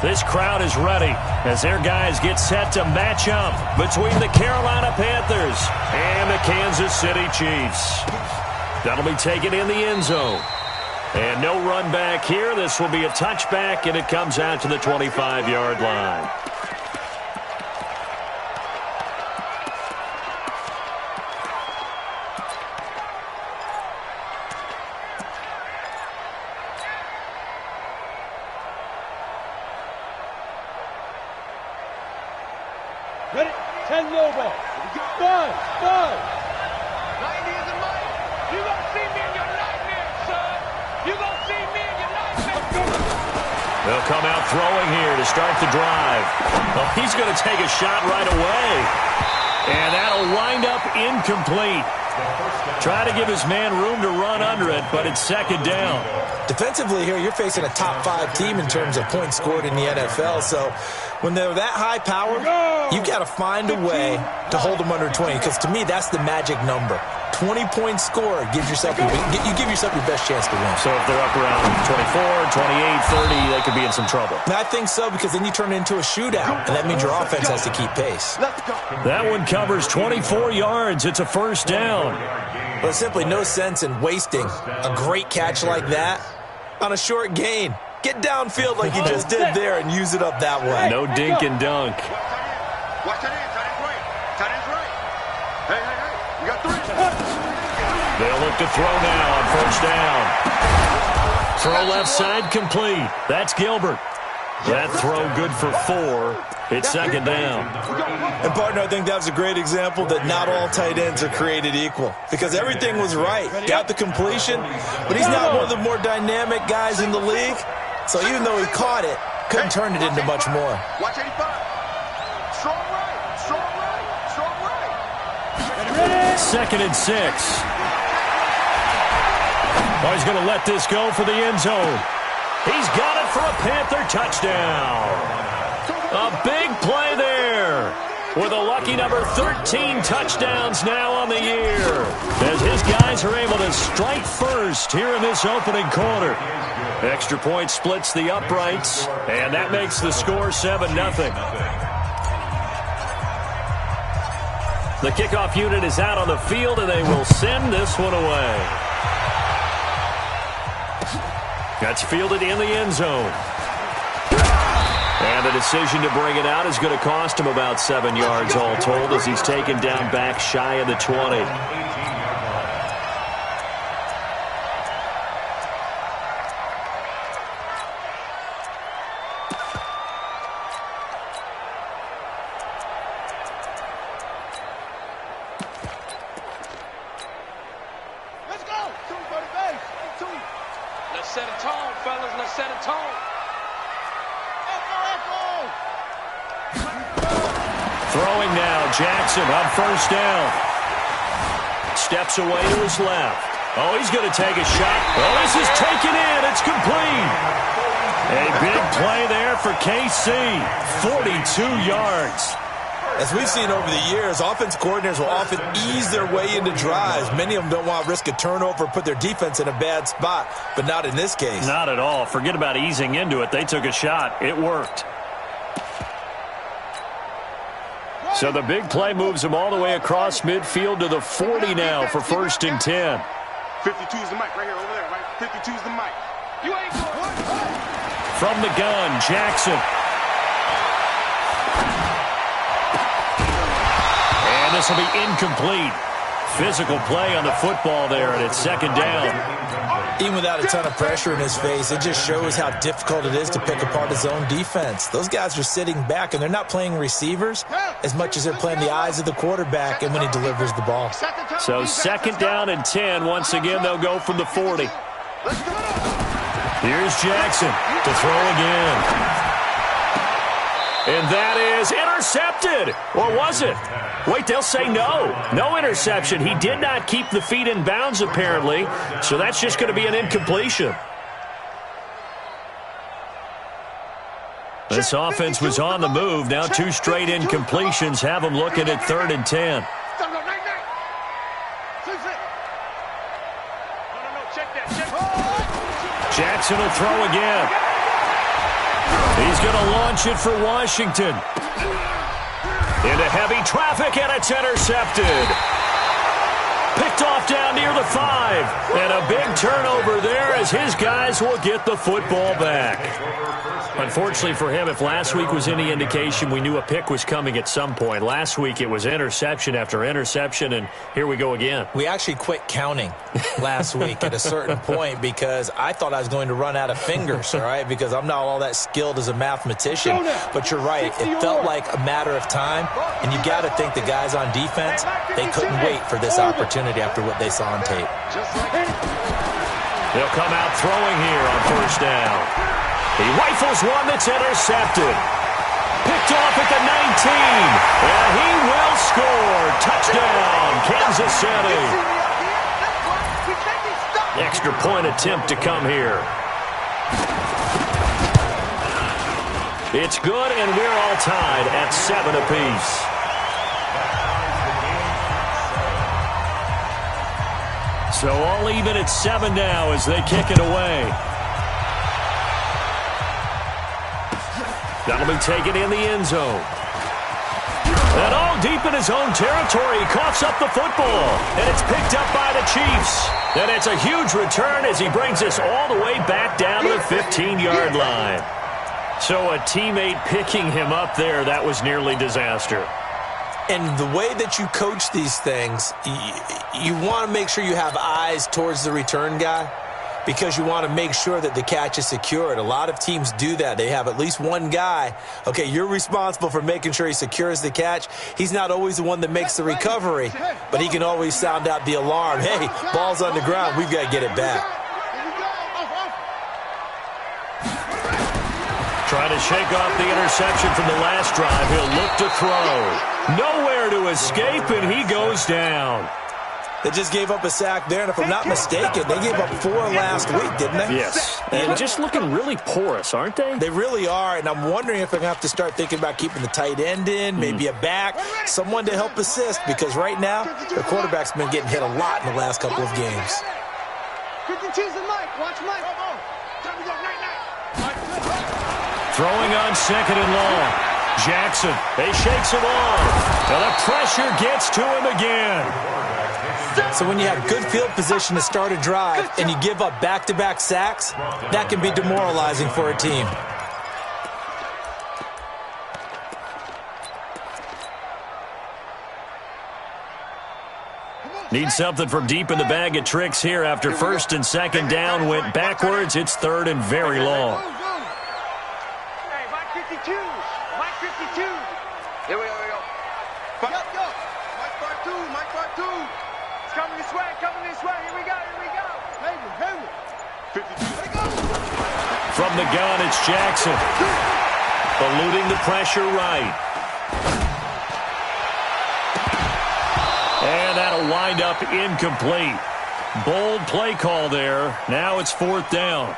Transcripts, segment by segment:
This crowd is ready as their guys get set to match up between the Carolina Panthers and the Kansas City Chiefs. That'll be taken in the end zone. And no run back here. This will be a touchback, and it comes out to the 25-yard line. Ready? 10 no ball. 5. 90 is a money. You gonna see me in your nightmare, son. You gonna see me in your nightmare. They'll come out throwing here to start the drive. Well, he's going to take a shot right away. And that'll wind up incomplete. Try to give his man room to run under it, but it's second down. Defensively here, you're facing a top 5 team in terms of points scored in the NFL. So when they're that high powered, you got to find a way to hold them under 20. Because to me, that's the magic number. 20 points scored gives yourself you give yourself your best chance to win. So if they're up around 24, 28, 30, they could be in some trouble. And I think so, because then you turn it into a shootout, and that means your offense has to keep pace. That one covers 24 yards. It's a first down. But simply no sense in wasting a great catch like that on a short gain. Get downfield like you just did there and use it up that way. No dink and dunk. Watch that end. Tight end's right. Tight end's right. Hey. You got 3. They'll look to throw now on first down. Throw left side complete. That's Gilbert. That throw good for 4. It's second down. And, partner, I think that was a great example that not all tight ends are created equal. Because everything was right. Got the completion, but he's not one of the more dynamic guys in the league. So even though he caught it, couldn't turn it into much more. Watch 85. Strong right. Second and 6. Oh, he's going to let this go for the end zone. He's got it for a Panther touchdown. A big play there with a lucky number 13 touchdowns now on the year as his guys are able to strike first here in this opening quarter. Extra point splits the uprights, and that makes the score 7-0. The kickoff unit is out on the field, and they will send this one away. That's fielded in the end zone. And the decision to bring it out is going to cost him about 7 yards all told as he's taken down back shy of the 20. Let's go. 2 for the base. 2. Let's set a tone, fellas. Let's set a tone. Throwing now, Jackson on first down. Steps away to his left. Oh, he's going to take a shot. Oh, this is taken in. It's complete. A big play there for KC. 42 yards. As we've seen over the years, offense coordinators will often ease their way into drives. Many of them don't want to risk a turnover or put their defense in a bad spot, but not in this case. Not at all. Forget about easing into it. They took a shot. It worked. So the big play moves them all the way across midfield to the 40 now for first and 10. 52 is the mic right here, over there, right? 52 is the mic. You ain't going. From the gun, Jackson. And this will be incomplete. Physical play on the football there, and it's second down. Even without a ton of pressure in his face, it just shows how difficult it is to pick apart his own defense. Those guys are sitting back, and they're not playing receivers as much as they're playing the eyes of the quarterback and when he delivers the ball. So second down and 10. Once again, they'll go from the 40. Here's Jackson to throw again. And that is intercepted. Or was it? Wait, they'll say no. No interception. He did not keep the feet in bounds, apparently. So that's just going to be an incompletion. This offense was on the move. Now 2 straight incompletions have them looking at 3rd and 10. Jackson will throw again. He's is going to launch it for Washington. Into heavy traffic, and it's intercepted. Picked off down near the 5. And a big turnover there as his guys will get the football back. Unfortunately for him, if last week was any indication, we knew a pick was coming at some point. Last week it was interception after interception, and here we go again. We actually quit counting last week at a certain point because I thought I was going to run out of fingers, all right, because I'm not all that skilled as a mathematician. But you're right. It felt like a matter of time, and you got to think the guys on defense, they couldn't wait for this opportunity after what they saw on tape. They'll come out throwing here on first down. He rifles one that's intercepted. Picked off at the 19. And he will score. Touchdown, Kansas City. Extra point attempt to come here. It's good, and we're all tied at 7 apiece. So all even at 7 now as they kick it away. That'll be taken in the end zone. And all deep in his own territory, he coughs up the football. And it's picked up by the Chiefs. And it's a huge return as he brings us all the way back down to the 15-yard line. So a teammate picking him up there, that was nearly disaster. And the way that you coach these things, you want to make sure you have eyes towards the return guy, because you want to make sure that the catch is secured. A lot of teams do that. They have at least one guy. Okay, you're responsible for making sure he secures the catch. He's not always the one that makes the recovery, but he can always sound out the alarm. Hey, ball's on the ground. We've got to get it back. Trying to shake off the interception from the last drive. He'll look to throw. Nowhere to escape, and he goes down. They just gave up a sack there, and if I'm not mistaken, they gave up 4 last week, didn't they? Yes, and just looking really porous, aren't they? They really are, and I'm wondering if they're going to have to start thinking about keeping the tight end in, maybe a back, someone to help assist, because right now, their quarterback's been getting hit a lot in the last couple of games. 52's the Mike. Watch Mike. Time to go night-night. Throwing on second and long. Jackson, they shakes him off. And the pressure gets to him again. So when you have good field position to start a drive and you give up back-to-back sacks, that can be demoralizing for a team. Need something from deep in the bag of tricks here after first and second down went backwards. It's third and very long. Hey, Mike 52. Mike 52. Here we go. Yo. Mike part 2. Mike part 2. It's coming this way. Here we go. Hey. 52. From the gun, it's Jackson. Eluding the pressure right. And that'll wind up incomplete. Bold play call there. Now it's fourth down.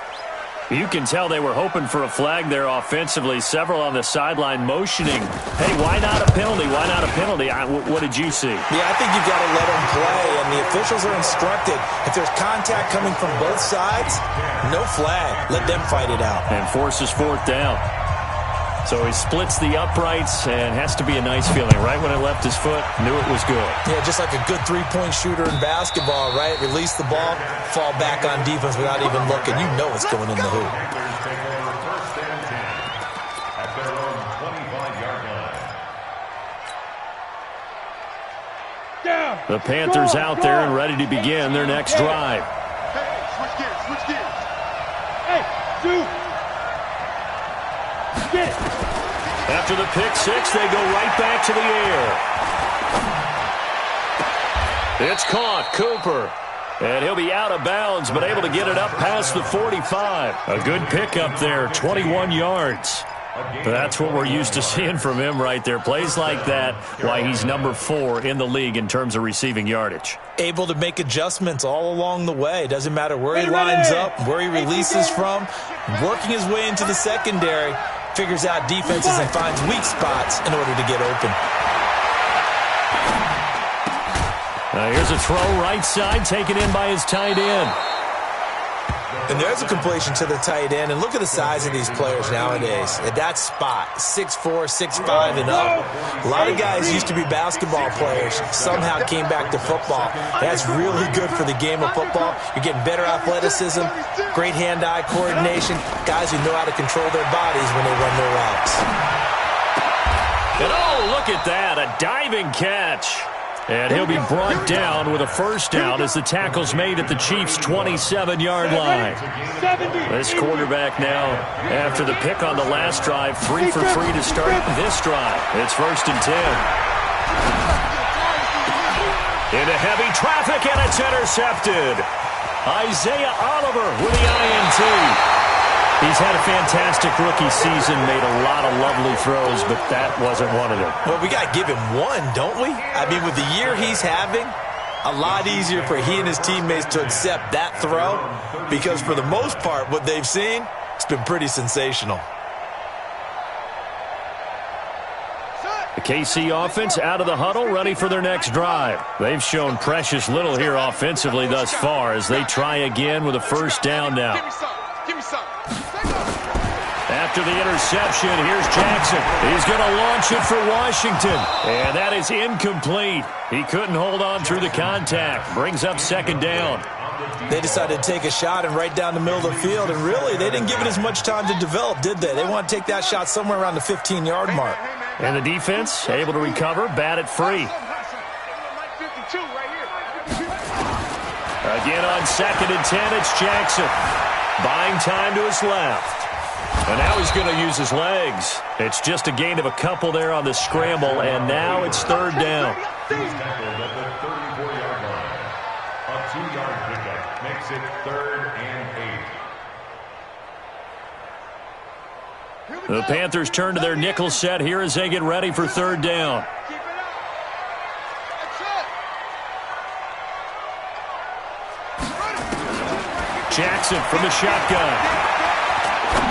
You can tell they were hoping for a flag there offensively. Several on the sideline motioning. Hey, why not a penalty? Why not a penalty? What did you see? Yeah, I think you've got to let them play, and the officials are instructed. If there's contact coming from both sides, no flag. Let them fight it out. And forces fourth down. So he splits the uprights and has to be a nice feeling. Right when it left his foot, knew it was good. Yeah, just like a good three-point shooter in basketball, right? Release the ball, fall back on defense without even looking. You know it's going in the hoop. The Panthers out there and ready to begin their next drive. Hey, switch gears. Hey, dude. After the pick six, they go right back to the air. It's caught, Cooper. And he'll be out of bounds, but able to get it up past the 45. A good pickup there, 21 yards. That's what we're used to seeing from him right there. Plays like that, why he's number 4 in the league in terms of receiving yardage. Able to make adjustments all along the way. Doesn't matter where he lines up, where he releases from. Working his way into the secondary. Figures out defenses and finds weak spots in order to get open. Here's a throw right side, taken in by his tight end. And there's a completion to the tight end. And look at the size of these players nowadays. At that spot, 6'4", 6'5", and up. A lot of guys used to be basketball players, somehow came back to football. That's really good for the game of football. You're getting better athleticism, great hand-eye coordination, guys who know how to control their bodies when they run their routes. And oh, look at that, a diving catch. And he'll be brought down with a first down as the tackle's made at the Chiefs' 27-yard line. This quarterback now, after the pick on the last drive, 3 for 3 to start this drive. It's 1st and 10. Into heavy traffic, and it's intercepted. Isaiah Oliver with the INT. He's had a fantastic rookie season, made a lot of lovely throws, but that wasn't one of them. Well, we got to give him one, don't we? I mean, with the year he's having, a lot easier for he and his teammates to accept that throw because for the most part, what they've seen, it's been pretty sensational. The KC offense out of the huddle, ready for their next drive. They've shown precious little here offensively thus far as they try again with a first down now. After the interception, here's Jackson. He's going to launch it for Washington. And that is incomplete. He couldn't hold on through the contact. Brings up 2nd down. They decided to take a shot and right down the middle of the field. And really, they didn't give it as much time to develop, did they? They want to take that shot somewhere around the 15-yard mark. And the defense able to recover, bat it free. Again on 2nd and 10, it's Jackson. Buying time to his left. And now he's going to use his legs. It's just a gain of a couple there on the scramble, and now it's 3rd down. He's tackled at the 34-yard line. A 2-yard pickup makes it 3rd and 8. The Panthers turn to their nickel set here as they get ready for 3rd down. Jackson from the shotgun.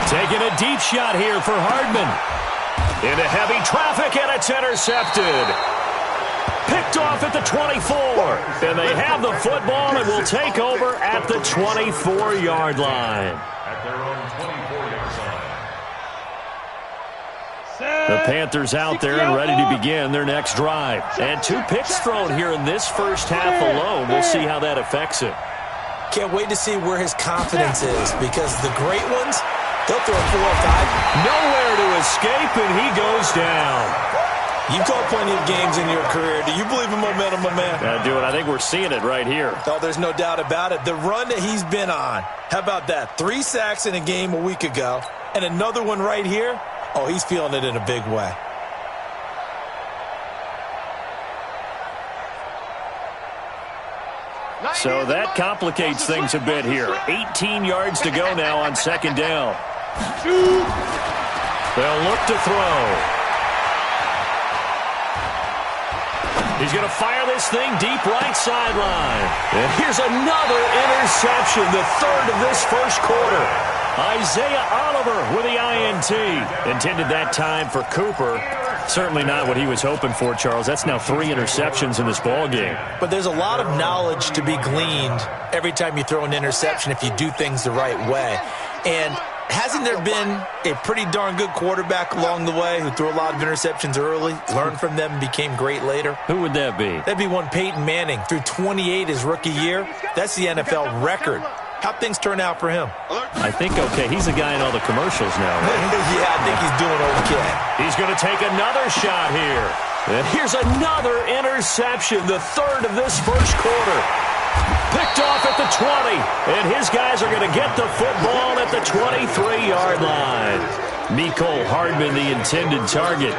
Taking a deep shot here for Hardman. Into heavy traffic, and it's intercepted. Picked off at the 24. And they have the football and will take over at the 24-yard line. At their own 24-yard line. The Panthers out there and ready to begin their next drive. And 2 picks thrown here in this first half alone. We'll see how that affects it. Can't wait to see where his confidence is because the great ones, they'll throw 4 or 5. Nowhere to escape, and he goes down. You've called plenty of games in your career. Do you believe in momentum, my man? I do, and I think we're seeing it right here. Oh, there's no doubt about it. The run that he's been on, how about that? 3 sacks in a game a week ago, and another one right here. Oh, he's feeling it in a big way. So that complicates things a bit here. 18 yards to go now on 2nd down. They'll look to throw. He's going to fire this thing deep right sideline. And here's another interception, the 3rd of this first quarter. Isaiah Oliver with the INT. Intended that time for Cooper. Certainly not what he was hoping for, Charles. That's now 3 interceptions in this ball game. But there's a lot of knowledge to be gleaned every time you throw an interception if you do things the right way. And hasn't there been a pretty darn good quarterback along the way who threw a lot of interceptions early, learned from them, and became great later? Who would that be? That'd be one Peyton Manning. Threw 28 his rookie year. That's the NFL record. How'd things turn out for him? I think okay. He's the guy in all the commercials now, right? Yeah, I think he's doing okay. He's going to take another shot here. And here's another interception, the 3rd of this first quarter. Picked off at the 20. And his guys are going to get the football at the 23-yard line. Mecole Hardman, the intended target.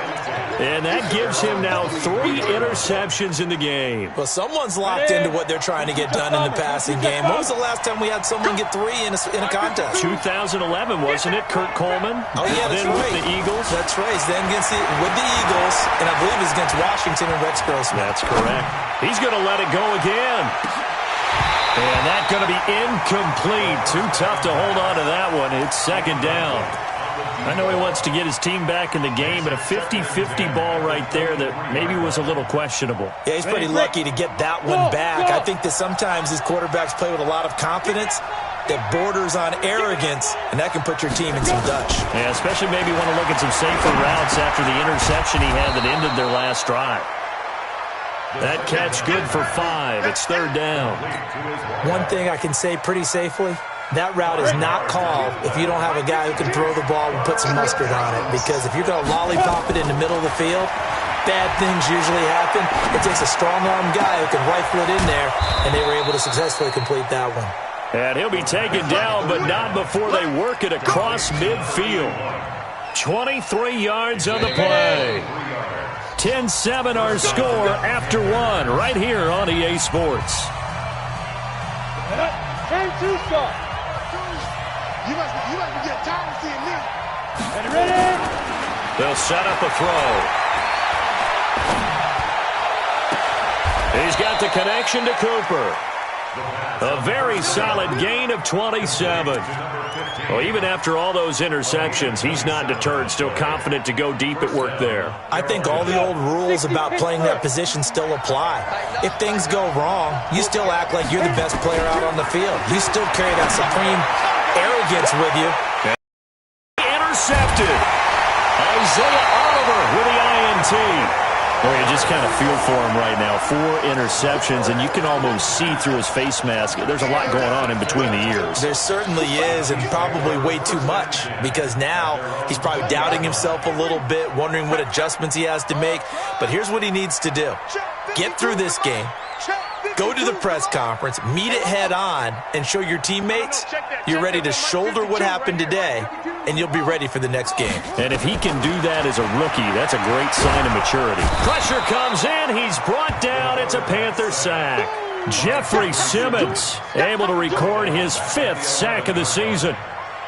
And that gives him now 3 interceptions in the game. Well, someone's locked into what they're trying to get done in the passing game. When was the last time we had someone get 3 in a contest? 2011, wasn't it? Kurt Coleman. Oh, yeah, that's then right. With the Eagles. That's right. He's then with the Eagles, and I believe it's against Washington and Rex Grossman. That's correct. He's going to let it go again. And that's going to be incomplete. Too tough to hold on to that one. It's 2nd down. I know he wants to get his team back in the game, but a 50-50 ball right there that maybe was a little questionable. Yeah, he's pretty lucky to get that one back. I think that sometimes these quarterbacks play with a lot of confidence, that borders on arrogance, and that can put your team in some Dutch. Yeah, especially maybe want to look at some safer routes after the interception he had that ended their last drive. That catch good for 5. It's 3rd down. One thing I can say pretty safely, that route is not called if you don't have a guy who can throw the ball and put some mustard on it. Because if you're going to lollipop it in the middle of the field, bad things usually happen. It takes a strong-arm guy who can rifle it in there, and they were able to successfully complete that one. And he'll be taken down, but not before they work it across midfield. 23 yards on the play. 10-7 our score after 1 right here on EA Sports. Game 2 start. You must be getting tired of seeing me. Ready? They'll set up a throw. He's got the connection to Cooper. A very solid gain of 27. Well, even after all those interceptions, he's not deterred, still confident to go deep at work there. I think all the old rules about playing that position still apply. If things go wrong, you still act like you're the best player out on the field. You still carry that supreme arrogance with you. Intercepted. Isaiah Oliver with the INT. Well, you just kind of feel for him right now. 4 interceptions, and you can almost see through his face mask. There's a lot going on in between the ears. There certainly is, and probably way too much, because now he's probably doubting himself a little bit, wondering what adjustments he has to make. But here's what he needs to do. Get through this game, go to the press conference, meet it head on, and show your teammates you're ready to shoulder what happened today, and you'll be ready for the next game. And if he can do that as a rookie, that's a great sign of maturity. Pressure comes in. He's brought down. It's a Panther sack. Jeffrey Simmons able to record his 5th sack of the season.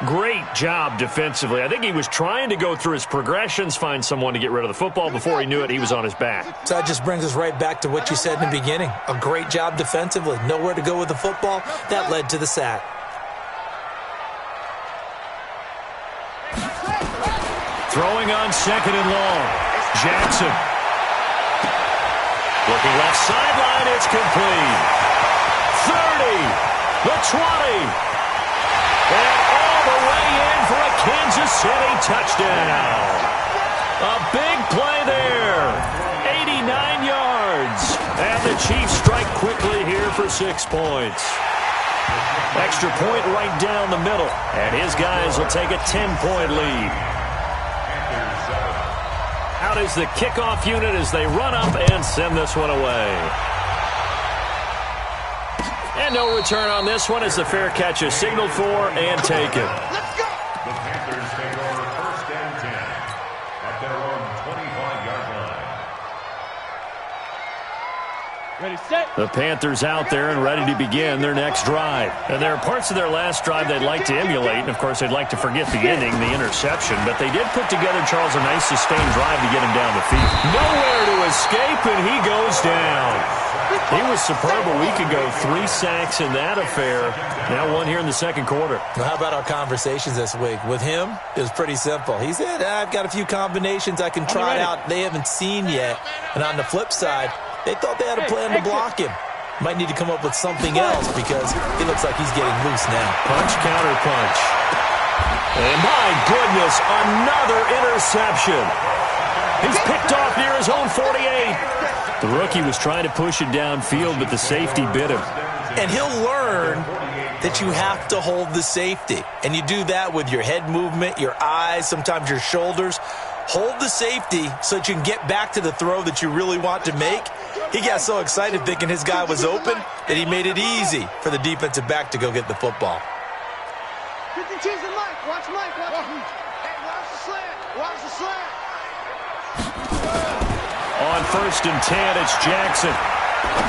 Great job defensively. I think he was trying to go through his progressions, find someone to get rid of the football. Before he knew it, he was on his back. So that just brings us right back to what you said in the beginning. A great job defensively. Nowhere to go with the football. That led to the sack. Throwing on 2nd and long. Jackson. Looking left sideline. It's complete. 30. The 20. And all the way in for a Kansas City touchdown. A big play there. 89 yards. And the Chiefs strike quickly here for 6 points. Extra point right down the middle. And his guys will take a 10-point lead. Out is the kickoff unit as they run up and send this one away. And no return on this one as the fair catch is signaled for and taken. Let's go. The Panthers take over 1st and 10 at their own 25-yard line. Ready, set. The Panthers out there and ready to begin their next drive. And there are parts of their last drive they'd like to emulate. And, of course, they'd like to forget the ending, the interception. But they did put together, Charles, a nice sustained drive to get him down the field. Nowhere to escape, and he goes down. He was superb a week ago. 3 sacks in that affair. Now 1 here in the 2nd quarter. Well, how about our conversations this week? With him, it was pretty simple. He said, I've got a few combinations I can try out they haven't seen yet. And on the flip side, they thought they had a plan to block him. Might need to come up with something else because he looks like he's getting loose now. Punch, counter punch. And my goodness, another interception. He's picked off near his own 48. The rookie was trying to push it downfield, but the safety bit him. And he'll learn that you have to hold the safety. And you do that with your head movement, your eyes, sometimes your shoulders. Hold the safety so that you can get back to the throw that you really want to make. He got so excited thinking his guy was open that he made it easy for the defensive back to go get the football. 52's the Mike. Watch Mike. Watch. Hey, watch the slant. Watch the slant. On 1st and 10, it's Jackson.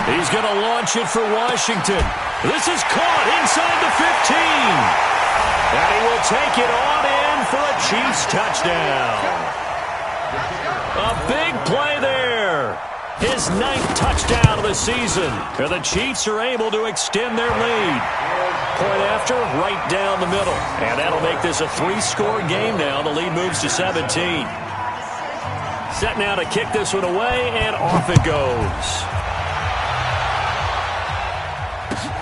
He's going to launch it for Washington. This is caught inside the 15. And he will take it on in for a Chiefs touchdown. A big play there. His 9th touchdown of the season. And the Chiefs are able to extend their lead. Point after, right down the middle. And that'll make this a 3-score game now. The lead moves to 17. Set now to kick this one away, and off it goes.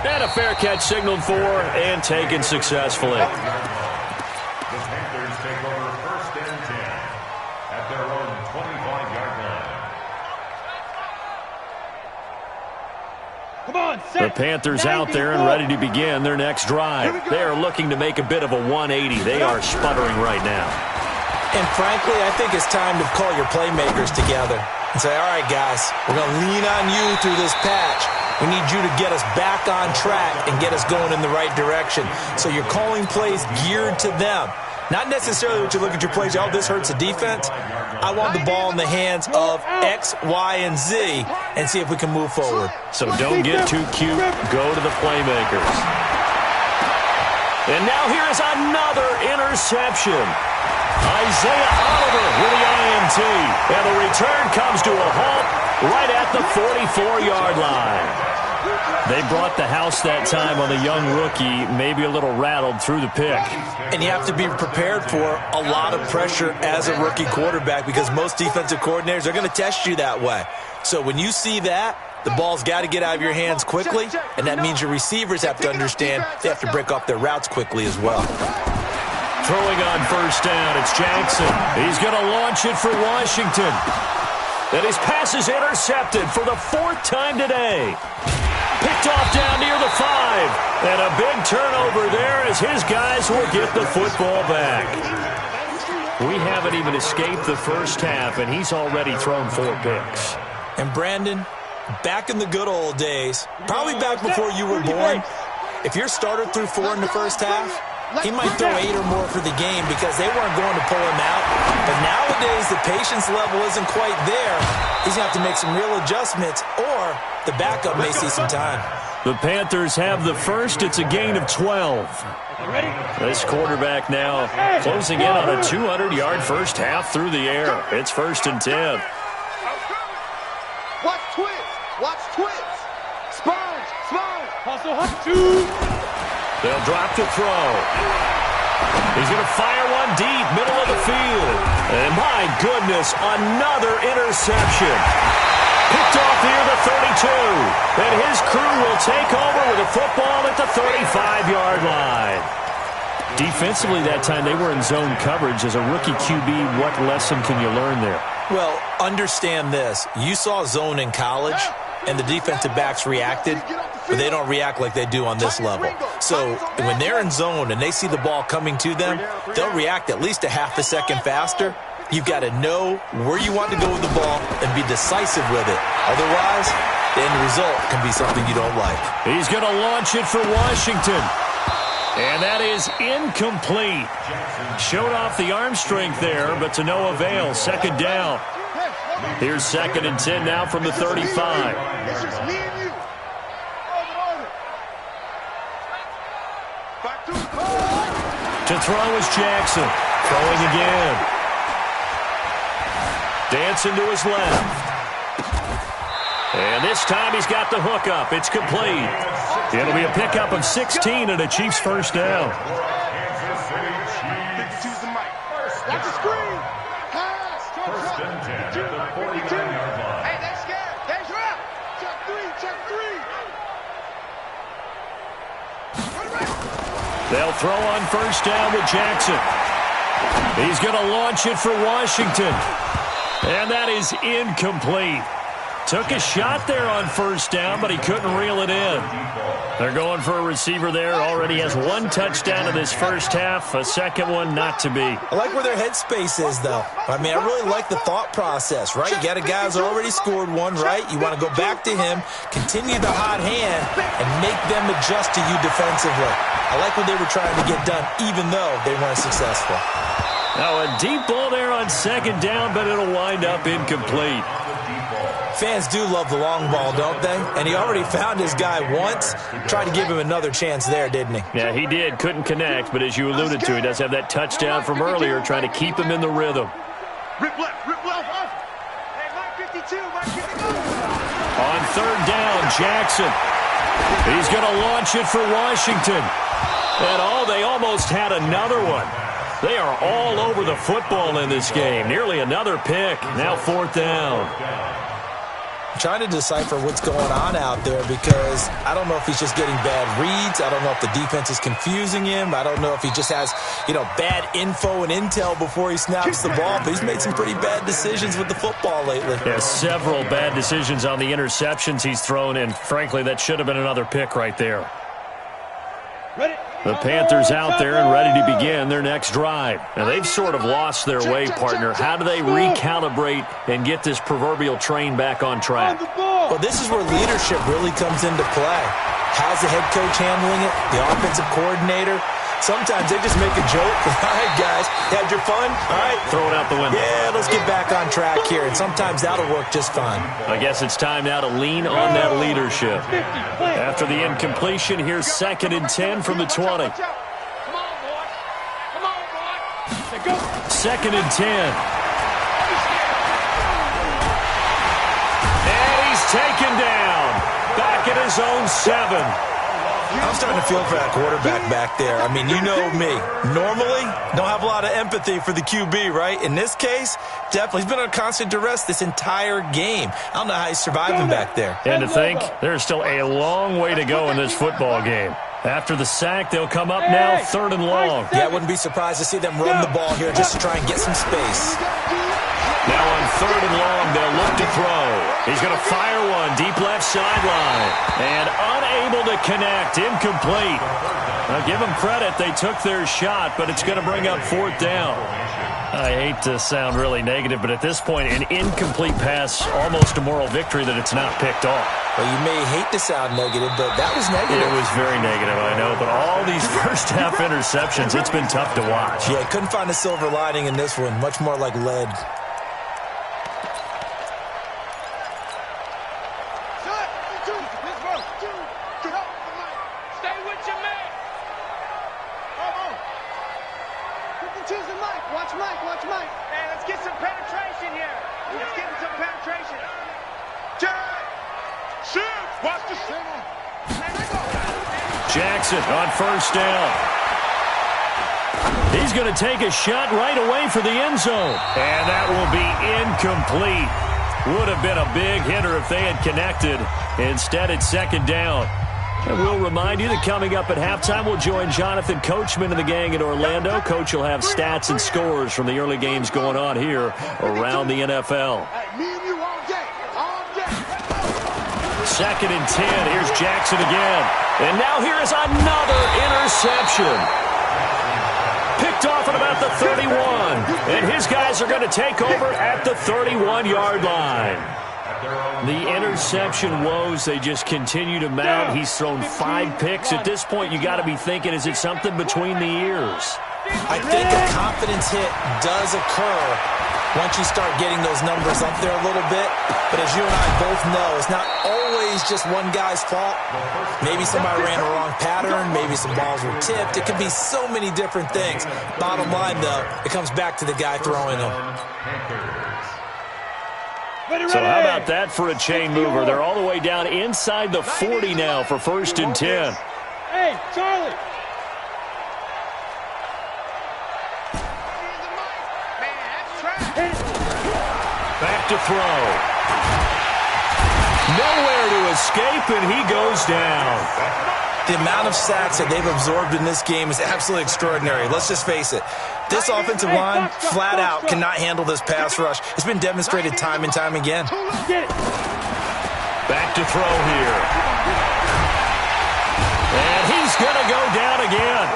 And a fair catch signaled for and taken successfully. The Panthers take over 1st and 10 at their own 25-yard line. Come on, The Panthers out there and ready to begin their next drive. They are looking to make a bit of a 180. They are sputtering right now. And frankly, I think it's time to call your playmakers together and say, all right, guys, we're going to lean on you through this patch. We need you to get us back on track and get us going in the right direction. So you're calling plays geared to them. Not necessarily what you look at your plays, oh, this hurts the defense. I want the ball in the hands of X, Y, and Z and see if we can move forward. So don't get too cute. Go to the playmakers. And now here is another interception. Isaiah Oliver with the INT. And the return comes to a halt right at the 44-yard line. They brought the house that time on the young rookie, maybe a little rattled through the pick. And you have to be prepared for a lot of pressure as a rookie quarterback because most defensive coordinators are going to test you that way. So when you see that, the ball's got to get out of your hands quickly, and that means your receivers have to understand they have to break off their routes quickly as well. Throwing on 1st down, it's Jackson. He's going to launch it for Washington. And his pass is intercepted for the 4th time today. Picked off down near the 5. And a big turnover there as his guys will get the football back. We haven't even escaped the first half, and he's already thrown 4 picks. And Brandon, back in the good old days, probably back before you were born, if your starter threw 4 in the first half, he might throw 8 or more for the game because they weren't going to pull him out. But nowadays, the patience level isn't quite there. He's going to have to make some real adjustments, or the backup may see some time. The Panthers have the first. It's a gain of 12. This quarterback now closing in on a 200-yard first half through the air. It's 1st and 10. Watch twist. Watch twist. Sponge. They'll drop to throw. He's going to fire one deep, middle of the field. And my goodness, another interception. Picked off near the 32. And his crew will take over with a football at the 35-yard line. Defensively that time, they were in zone coverage. As a rookie QB, what lesson can you learn there? Well, understand this. You saw zone in college, and the defensive backs reacted, but they don't react like they do on this level. So when they're in zone and they see the ball coming to them, they'll react at least a half a second faster. You've got to know where you want to go with the ball and be decisive with it. Otherwise, the end result can be something you don't like. He's going to launch it for Washington. And that is incomplete. Showed off the arm strength there, but to no avail. 2nd down. Here's 2nd and 10 now from the 35. It's just me and you. To throw is Jackson. Throwing again. Dancing to his left. And this time he's got the hook up. It's complete. It'll be a pickup of 16 and a Chiefs first down. Watch the screen. Pass. 1st and 10 at the 49-yard line. Hey, they're scared. They're trapped. Check 3. They'll throw on 1st down with Jackson. He's going to launch it for Washington. And that is incomplete. Took a shot there on 1st down, but he couldn't reel it in. They're going for a receiver there. Already has 1 touchdown in this first half. A second one not to be. I like where their headspace is, though. I mean, I really like the thought process, right? You got a guy who's already scored 1, right? You want to go back to him, continue the hot hand, and make them adjust to you defensively. I like what they were trying to get done, even though they weren't successful. Now, a deep ball there on 2nd down, but it'll wind up incomplete. Fans do love the long ball, don't they? And he already found his guy once. Tried to give him another chance there, didn't he? Yeah, he did. Couldn't connect, but as you alluded to, he does have that touchdown from earlier, trying to keep him in the rhythm. Rip left, off. Hey, Mike 52, Mike 52. On 3rd down, Jackson. He's going to launch it for Washington. And they almost had another one. They are all over the football in this game. Nearly another pick. Now 4th down. I'm trying to decipher what's going on out there because I don't know if he's just getting bad reads. I don't know if the defense is confusing him. I don't know if he just has, bad info and intel before he snaps the ball. But he's made some pretty bad decisions with the football lately. Yeah, several bad decisions on the interceptions he's thrown, and frankly, that should have been another pick right there. The Panthers out there and ready to begin their next drive. Now, they've sort of lost their way, partner. How do they recalibrate and get this proverbial train back on track? Well, this is where leadership really comes into play. How's the head coach handling it? The offensive coordinator? Sometimes they just make a joke. All right, guys, had your fun? All right. Throw it out the window. Yeah, let's get back on track here. And sometimes that'll work just fine. I guess it's time now to lean on that leadership. After the incompletion, here's 2nd and 10 from the 20. Come on, boy. Come on, boy. Go. 2nd and 10. And he's taken down. Back at his own 7. I'm starting to feel for that quarterback back there. I mean, you know me. Normally, don't have a lot of empathy for the QB, right? In this case, definitely. He's been under constant duress this entire game. I don't know how he's surviving back there. And to think, there's still a long way to go in this football game. After the sack, they'll come up now 3rd and long. Yeah, I wouldn't be surprised to see them run the ball here just to try and get some space. Now on 3rd and long, they'll look to throw. He's going to fire one deep left sideline. And unable to connect. Incomplete. Now give them credit. They took their shot, but it's going to bring up 4th down. I hate to sound really negative, but at this point, an incomplete pass, almost a moral victory that it's not picked off. Well, you may hate to sound negative, but that was negative. It was very negative, I know. But all these first-half interceptions, it's been tough to watch. Yeah, couldn't find a silver lining in this one. Much more like lead. Watch Mike. Hey, let's get some penetration here. Let's get some penetration. Shoot! Watch the shoot. Jackson on 1st down. He's going to take a shot right away for the end zone. And that will be incomplete. Would have been a big hitter if they had connected. Instead, it's 2nd down. And we'll remind you that coming up at halftime, we'll join Jonathan Coachman and the gang in Orlando. Coach will have stats and scores from the early games going on here around the NFL. 2nd and 10. Here's Jackson again. And now here is another interception. Picked off at about the 31. And his guys are going to take over at the 31-yard line. The interception woes, they just continue to mount. He's thrown 5 picks. At this point, you got to be thinking, is it something between the ears? I think a confidence hit does occur once you start getting those numbers up there a little bit. But as you and I both know, it's not always just one guy's fault. Maybe somebody ran a wrong pattern. Maybe some balls were tipped. It could be so many different things. Bottom line, though, it comes back to the guy throwing them. So how about that for a chain mover? They're all the way down inside the 40 now for 1st and 10. Hey, Charlie. Back to throw. Nowhere to escape, and he goes down. The amount of sacks that they've absorbed in this game is absolutely extraordinary. Let's just face it. This offensive line, flat out, cannot handle this pass rush. It's been demonstrated time and time again. Back to throw here. And he's going to go down again.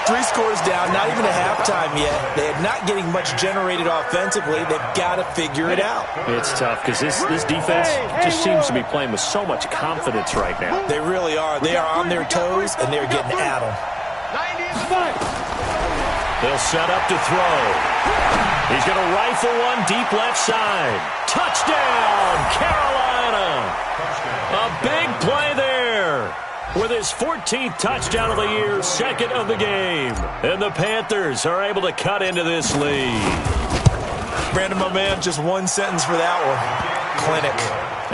3 scores down, not even a halftime yet. They're not getting much generated offensively. They've got to figure it out. It's tough because this defense just seems to be playing with so much confidence right now. They really are. They are on their toes, and they're getting at them. They'll set up to throw. He's going to rifle one deep left side. Touchdown, Carolina. A big play there. With his 14th touchdown of the year, 2nd of the game. And the Panthers are able to cut into this lead. Brandon, my man, just one sentence for that one. Clinic.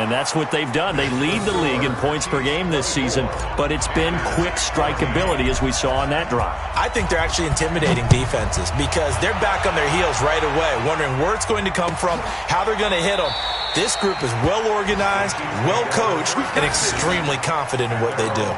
And that's what they've done. They lead the league in points per game this season, but it's been quick strike ability as we saw on that drive. I think they're actually intimidating defenses because they're back on their heels right away, wondering where it's going to come from, how they're going to hit them. This group is well organized, well coached, and extremely confident in what they do.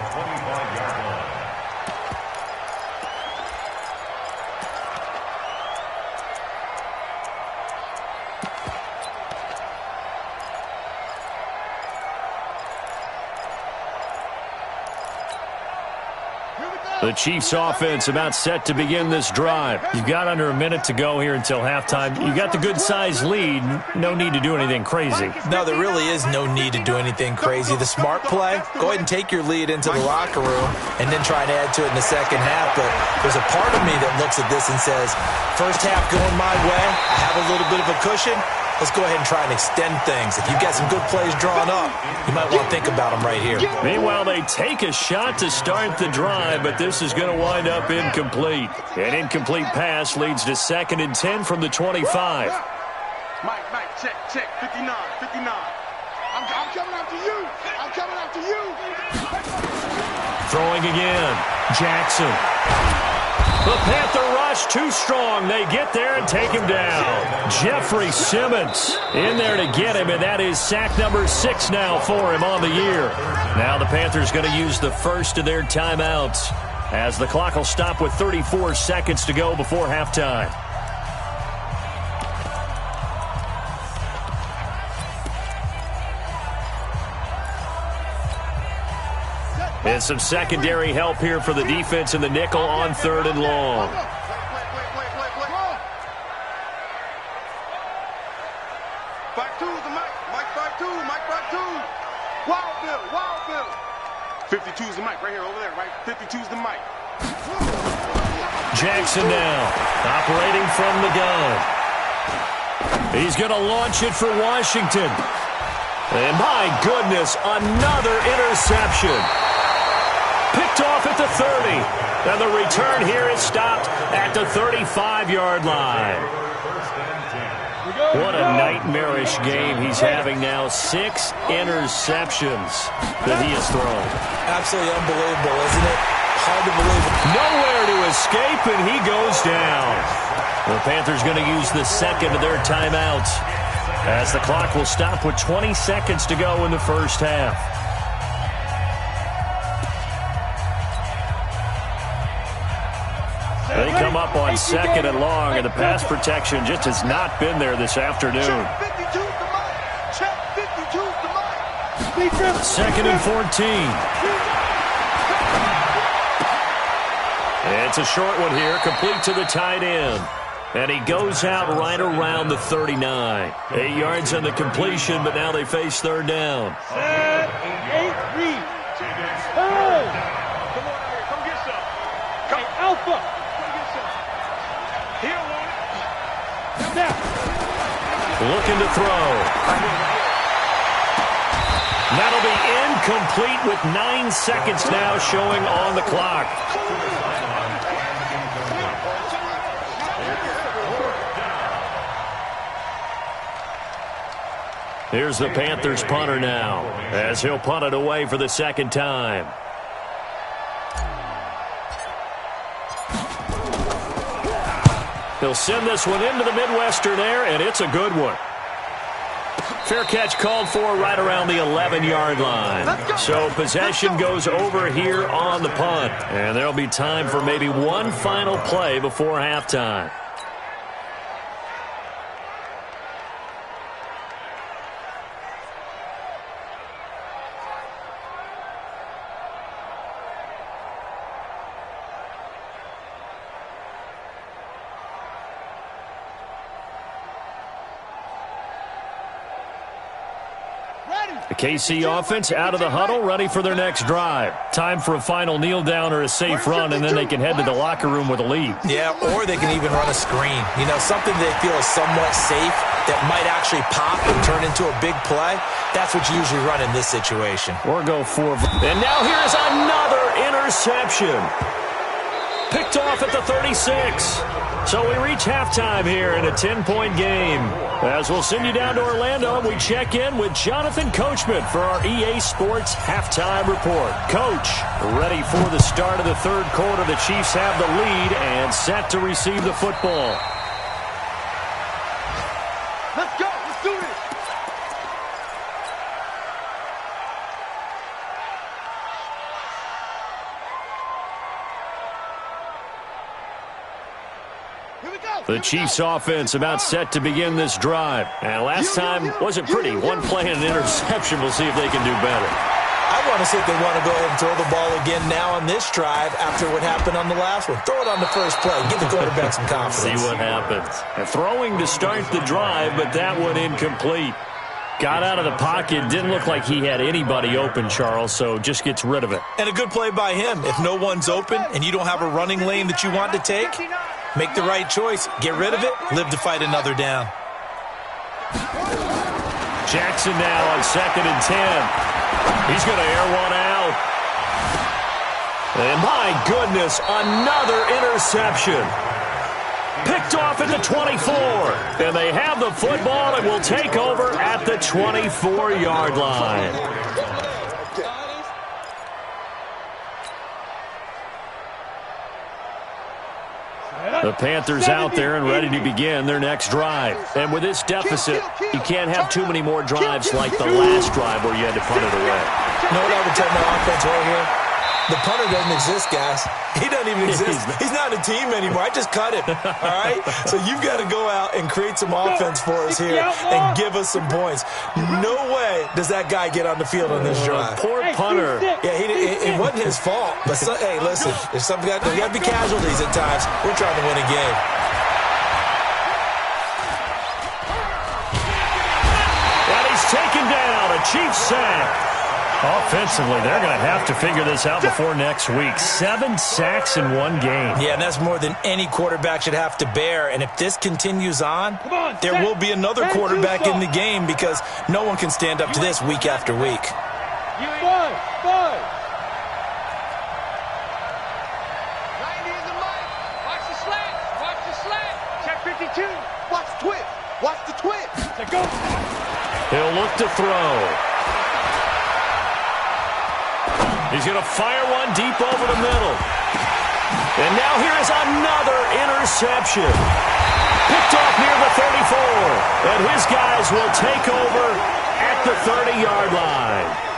The Chiefs offense about set to begin this drive. You've got under a minute to go here until halftime. You got the good-sized lead. No need to do anything crazy. No, there really is no need to do anything crazy. The smart play, go ahead and take your lead into the locker room and then try and add to it in the second half. But there's a part of me that looks at this and says, first half going my way, I have a little bit of a cushion. Let's go ahead and try and extend things. If you've got some good plays drawn up, you might want to think about them right here. Meanwhile, they take a shot to start the drive, but this is going to wind up incomplete. An incomplete pass leads to 2nd and 10 from the 25. Mike, check, 59. I'm coming after you. I'm coming after you. Throwing again. Jackson. The Panther rush too strong. They get there and take him down. Jeffrey Simmons in there to get him, and that is sack number 6 now for him on the year. Now the Panthers going to use the first of their timeouts as the clock will stop with 34 seconds to go before halftime. And some secondary help here for the defense in the nickel on 3rd and long. Five two, the Mike. Mike 5-2. Wild Bill. 52's the Mike right here, over there, right? 52's the Mike. Jackson now, operating from the gun. He's going to launch it for Washington. And my goodness, another interception. Picked off at the 30. And the return here is stopped at the 35-yard line. What a nightmarish game he's having now. 6 interceptions that he has thrown. Absolutely unbelievable, isn't it? Hard to believe. Nowhere to escape, and he goes down. The Panthers going to use the second of their timeouts as the clock will stop with 20 seconds to go in the first half. They come up on 2nd and long, and the pass protection just has not been there this afternoon. Check 52's the Mike. 2nd and 14. It's a short one here, complete to the tight end. And he goes out right around the 39. 8 yards on the completion, but now they face 3rd down. 8 read. Come on out here, come get some. Come Alpha. Looking to throw. That'll be incomplete with 9 seconds now showing on the clock. Here's the Panthers punter now as he'll punt it away for the 2nd time. He'll send this one into the Midwestern air, and it's a good one. Fair catch called for right around the 11-yard line. So possession goes over here on the punt. And there'll be time for maybe one final play before halftime. The KC offense out of the huddle, ready for their next drive. Time for a final kneel down or a safe run, and then they can head to the locker room with a lead. Yeah, or they can even run a screen. You know, something they feel is somewhat safe that might actually pop and turn into a big play. That's what you usually run in this situation. Or go for. And now here's another interception. Picked off at the 36. So we reach halftime here in a 10-point game. As we'll send you down to Orlando, we check in with Jonathan Coachman for our EA Sports Halftime Report. Coach, ready for the start of the third quarter. The Chiefs have the lead and set to receive the football. Let's go. Let's do this. The Chiefs offense about set to begin this drive. And last time wasn't pretty. One play and an interception. We'll see if they can do better. I want to see if they want to go ahead and throw the ball again now on this drive after what happened on the last one. Throw it on the first play. Give the quarterback some confidence. See what happens. And throwing to start the drive, but that one incomplete. Got out of the pocket. Didn't look like he had anybody open, Charles, so just gets rid of it. And a good play by him. If no one's open and you don't have a running lane that you want to take, make the right choice. Get rid of it. Live to fight another down. Jackson now on 2nd and 10. He's going to air one out. And my goodness, another interception. Picked off at the 24. And they have the football and will take over at the 24-yard line. The Panthers out there and ready to begin their next drive. And with this deficit, you can't have too many more drives like the last drive where you had to punt it away. You know what I would tell my offense right here? The punter doesn't exist, guys. He doesn't even exist. He's not a team anymore. I just cut him, all right? So you've got to go out and create some offense for us here and give us some points. No way does that guy get on the field on this drive. Poor punter. Yeah, it wasn't his fault. But, hey, listen, there's got to be casualties at times. We're trying to win a game. And he's taken down. A Chiefs sack. Offensively, they're going to have to figure this out before next week. 7 sacks in one game. Yeah, and that's more than any quarterback should have to bear. And if this continues on, there will be another quarterback in the game because no one can stand up to this week after week. Five. 90 in the mic. Watch the slant. Watch the slant. Check 52. Watch the twist. Watch the twist. Go. He'll look to throw. He's going to fire one deep over the middle. And now here is another interception. Picked off near the 34. And his guys will take over at the 30-yard line.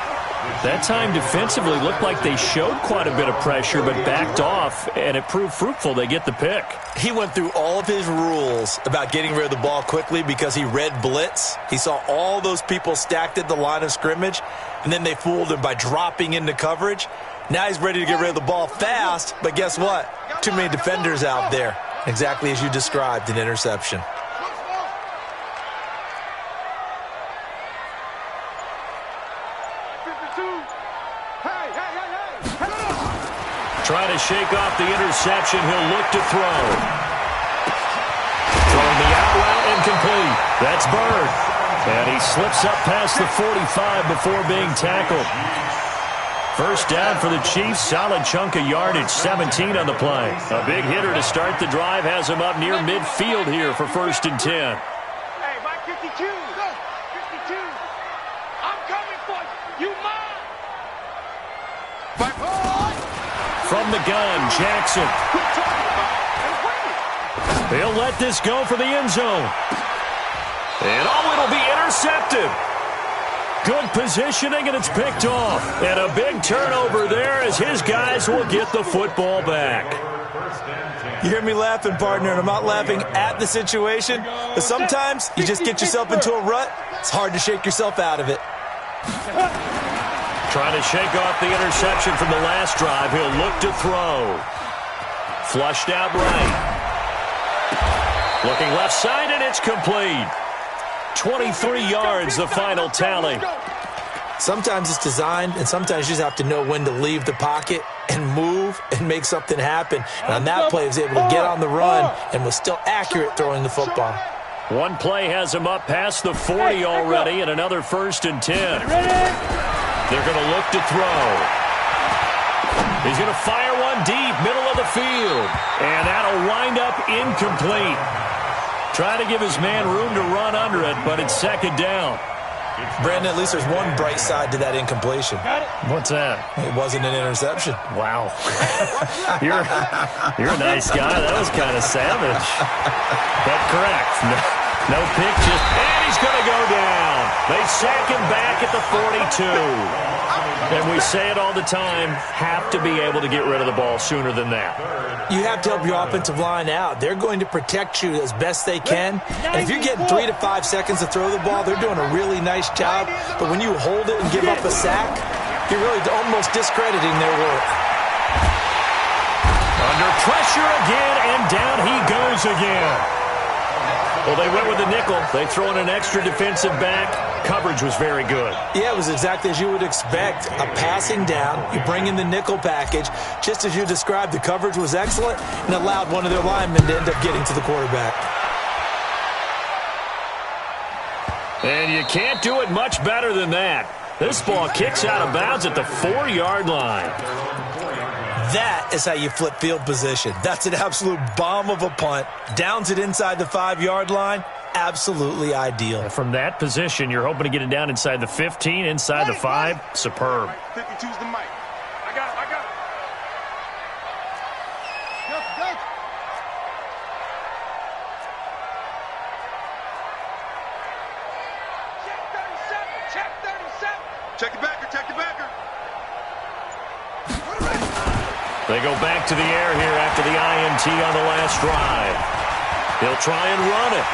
That time defensively looked like they showed quite a bit of pressure but backed off, and it proved fruitful. They get the pick. He went through all of his rules about getting rid of the ball quickly because he read blitz. He saw all those people stacked at the line of scrimmage, and then they fooled him by dropping into coverage. Now he's ready to get rid of the ball fast, but guess what? Too many defenders out there. Exactly as you described, an interception. Trying to shake off the interception. He'll look to throw. Throwing the out route incomplete. That's Bird. And he slips up past the 45 before being tackled. First down for the Chiefs. Solid chunk of yardage. 17 on the play. A big hitter to start the drive. Has him up near midfield here for 1st and 10. Hey, Mike 52. 52. I'm coming for you. You mine. From the gun, Jackson. He'll let this go for the end zone. And it'll be intercepted. Good positioning, and it's picked off. And a big turnover there as his guys will get the football back. You hear me laughing, partner, and I'm not laughing at the situation. But sometimes you just get yourself into a rut. It's hard to shake yourself out of it. Trying to shake off the interception from the last drive. He'll look to throw. Flushed out right. Looking left side, and it's complete. 23 yards, the final tally. Sometimes it's designed, and sometimes you just have to know when to leave the pocket and move and make something happen. And on that play, he was able to get on the run and was still accurate throwing the football. One play has him up past the 40 already, and another 1st and 10. They're going to look to throw. He's going to fire one deep, middle of the the field. And that'll wind up incomplete. Trying to give his man room to run under it, but it's second down. Brandon, at least there's one bright side to that incompletion. What's that? It wasn't an interception. Wow. You're a nice guy. That was kind of savage. But correct. No pick, and he's going to go down. They sack him back at the 42. And we say it all the time, have to be able to get rid of the ball sooner than that. You have to help your offensive line out. They're going to protect you as best they can. And if you're getting 3 to 5 seconds to throw the ball, they're doing a really nice job. But when you hold it and give up a sack, you're really almost discrediting their work. Under pressure again, and down he goes again. Well, they went with the nickel. They throw in an extra defensive back. Coverage was very good. Yeah, it was exactly as you would expect. A passing down. You bring in the nickel package. Just as you described, the coverage was excellent and allowed one of their linemen to end up getting to the quarterback. And you can't do it much better than that. This ball kicks out of bounds at the 4-yard line. That is how you flip field position. That's an absolute bomb of a punt. Downs it inside the 5-yard line. Absolutely ideal. And from that position, you're hoping to get it down inside the 15, inside the 5. Superb. 52's the mic. I got it. Go. Check 37. Check the backer. They go back to the air here after the INT on the last drive. He'll try and run it.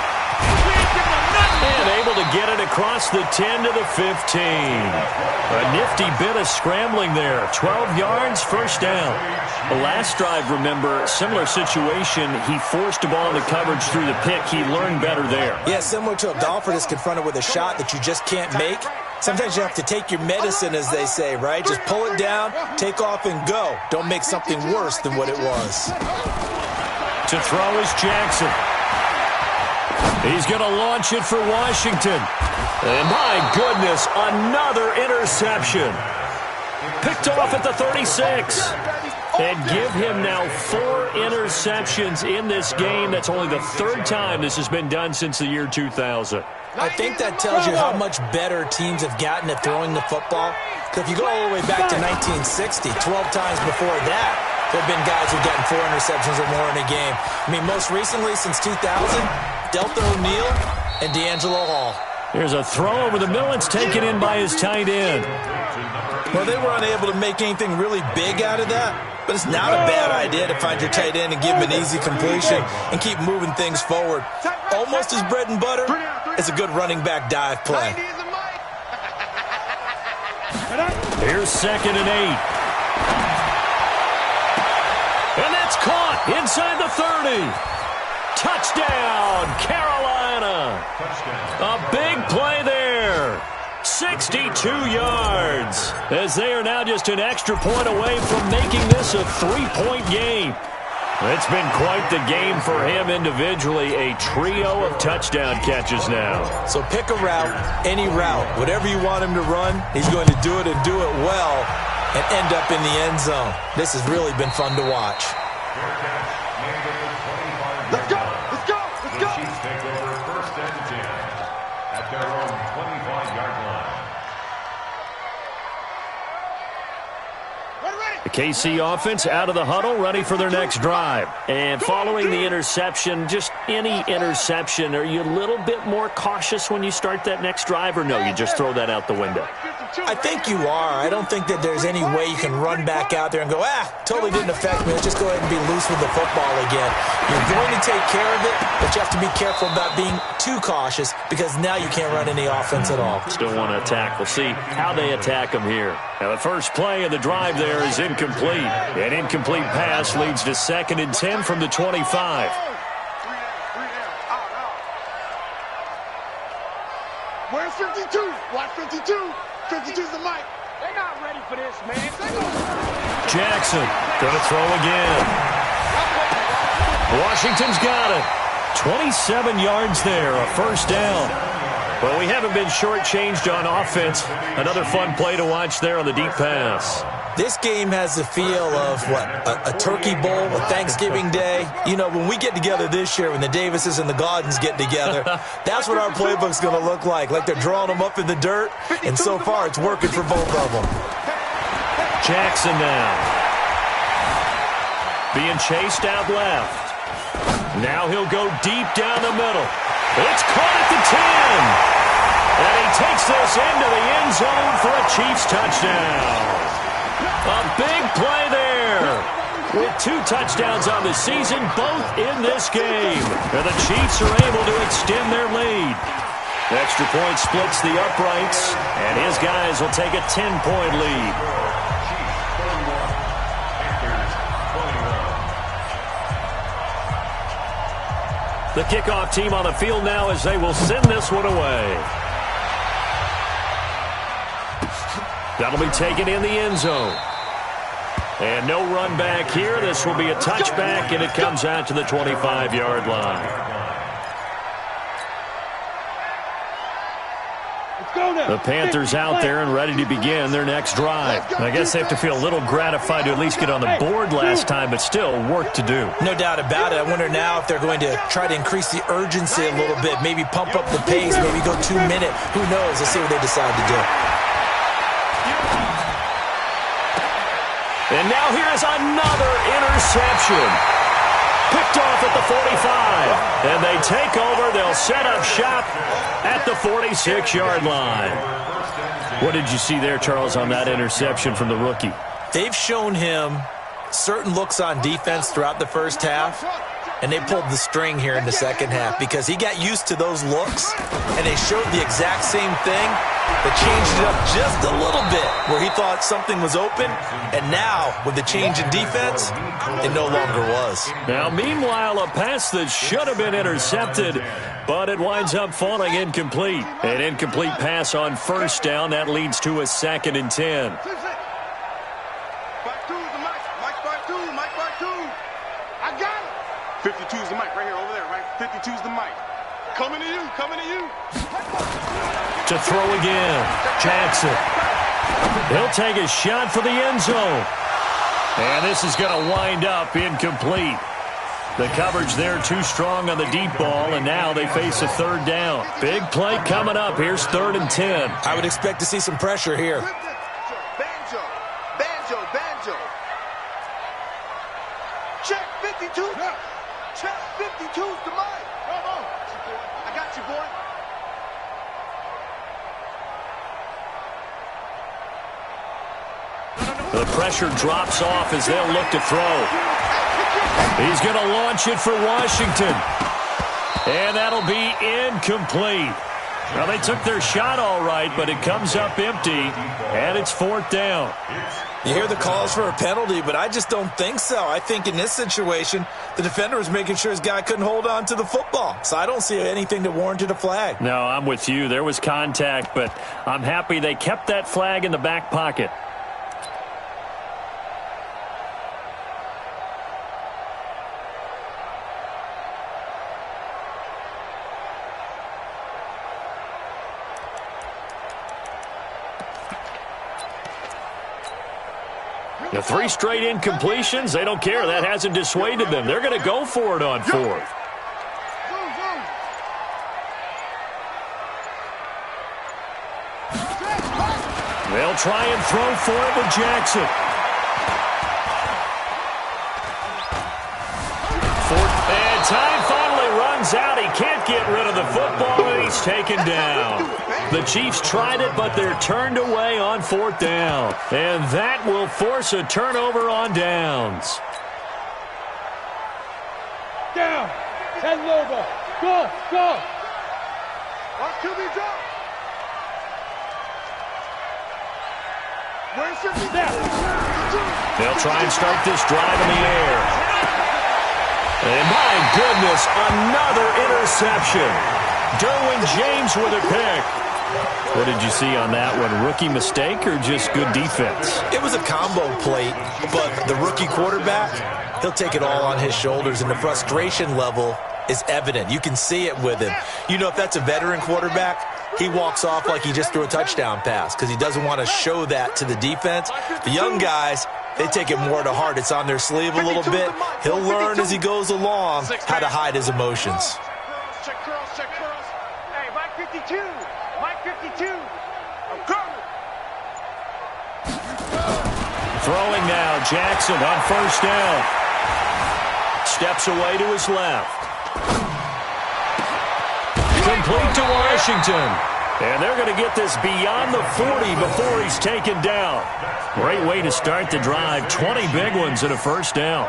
And able to get it across the 10 to the 15. A nifty bit of scrambling there. 12 yards, first down. The last drive, remember, similar situation. He forced a ball in the coverage through the pick. He learned better there. Yeah, similar to a golfer that's confronted with a shot that you just can't make. Sometimes you have to take your medicine, as they say, right? Just pull it down, take off, and go. Don't make something worse than what it was. To throw is Jackson. He's going to launch it for Washington. And my goodness, another interception. Picked off at the 36. And give him now 4 interceptions in this game. That's only the 3rd time this has been done since the year 2000. I think that tells you how much better teams have gotten at throwing the football. Because if you go all the way back to 1960, 12 times before that, there have been guys who've gotten 4 interceptions or more in a game. I mean, most recently, since 2000, Delta O'Neal and D'Angelo Hall. Here's a throw over the middle. It's taken in by his tight end. Well, they were unable to make anything really big out of that. But it's not a bad idea to find your tight end and give him an easy completion and keep moving things forward. Almost as bread and butter as a good running back dive play. Here's 2nd and 8. And that's caught inside the 30. Touchdown, Carolina. A big play there. 62 yards, as they are now just an extra point away from making this a 3-point game. It's been quite the game for him individually, a trio of touchdown catches now. So pick a route, any route, whatever you want him to run, he's going to do it and do it well and end up in the end zone. This has really been fun to watch. Let's go. The Chiefs take over 1st and 10 at their own 25-yard line. The KC offense out of the huddle, ready for their next drive. And following the interception, just any interception, are you a little bit more cautious when you start that next drive, or no, you just throw that out the window? I think you are. I don't think that there's any way you can run back out there and go, totally didn't affect me. Let's just go ahead and be loose with the football again. You're going to take care of it, but you have to be careful about being too cautious because now you can't run any offense at all. Still want to attack. We'll see how they attack them here. Now, the first play of the drive there is incomplete. An incomplete pass leads to 2nd and 10 from the 25. Where's 52? Watch 52. 52's the mic. They're not ready for this, man. Jackson going to throw again. Washington's got it. 27 yards there, a first down. Well, we haven't been shortchanged on offense. Another fun play to watch there on the deep pass. This game has the feel of, a turkey bowl, a Thanksgiving day. You know, when we get together this year, when the Davises and the Gaudens get together, that's what our playbook's going to look like they're drawing them up in the dirt, and so far it's working for both of them. Jackson now. Being chased out left. Now he'll go deep down the middle. It's caught at the 10. And he takes this into the end zone for a Chiefs touchdown. A big play there. With 2 touchdowns on the season, both in this game. And the Chiefs are able to extend their lead. Extra point splits the uprights, and his guys will take a 10-point lead. The kickoff team on the field now as they will send this one away. That'll be taken in the end zone. And no run back here. This will be a touchback, and it comes out to the 25-yard line. The Panthers out there and ready to begin their next drive. I guess they have to feel a little gratified to at least get on the board last time, but still work to do. No doubt about it. I wonder now if they're going to try to increase the urgency a little bit, maybe pump up the pace, maybe go 2 minute. Who knows? Let's see what they decide to do. And now here's another interception. Picked off at the 45. And they take over. They'll set up shop at the 46-yard line. What did you see there, Charles, on that interception from the rookie? They've shown him certain looks on defense throughout the first half, and they pulled the string here in the second half because he got used to those looks, and they showed the exact same thing. They changed it up just a little bit where he thought something was open, and now with the change in defense, it no longer was. Now, meanwhile, a pass that should have been intercepted, but it winds up falling incomplete. An incomplete pass on first down. That leads to a 2nd and 10. I got it. 52's the mic right here, over there, right? 52's the mic. Coming to you, coming to you. To throw again, Jackson. He'll take a shot for the end zone. And this is going to wind up incomplete. The coverage there too strong on the deep ball, and now they face a 3rd down. Big play coming up. Here's 3rd and 10. I would expect to see some pressure here. Banjo, banjo, banjo. Check 52. Check 52's the mic. Come on. I got you, boy. The pressure drops off as they'll look to throw. He's going to launch it for Washington. And that'll be incomplete. Well, they took their shot all right, but it comes up empty, and it's 4th down. You hear the calls for a penalty, but I just don't think so. I think in this situation, the defender was making sure his guy couldn't hold on to the football. So I don't see anything that warranted a flag. No, I'm with you. There was contact, but I'm happy they kept that flag in the back pocket. The 3 straight incompletions, they don't care. That hasn't dissuaded them. They're going to go for it on 4th. They'll try and throw for it with Jackson. And time finally runs out. He can't get rid of the football, and he's taken down. The Chiefs tried it, but they're turned away on 4th down. And that will force a turnover on downs. Down. Head over. Go, go. Watch QB drop. Where's 52? They'll try and start this drive in the air. And my goodness, another interception. Derwin James with a pick. What did you see on that one? Rookie mistake or just good defense? It was a combo plate, but the rookie quarterback, he'll take it all on his shoulders, and the frustration level is evident. You can see it with him. You know, if that's a veteran quarterback, he walks off like he just threw a touchdown pass because he doesn't want to show that to the defense. The young guys, they take it more to heart. It's on their sleeve a little bit. He'll learn as he goes along how to hide his emotions. Check curls, check curls. Hey, Mike 52. Mike 52. I'm coming. Throwing now, Jackson on first down. Steps away to his left. Complete to Washington. And they're going to get this beyond the 40 before he's taken down. Great way to start the drive. 20 big ones and a first down.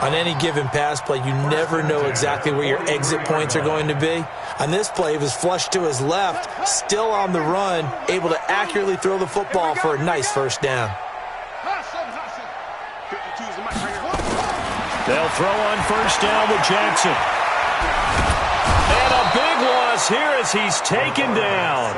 On any given pass play, you never know exactly where your exit points are going to be. On this play, he was flushed to his left, still on the run, able to accurately throw the football for a nice first down. They'll throw on first down with Jackson. And a big loss here as he's taken down.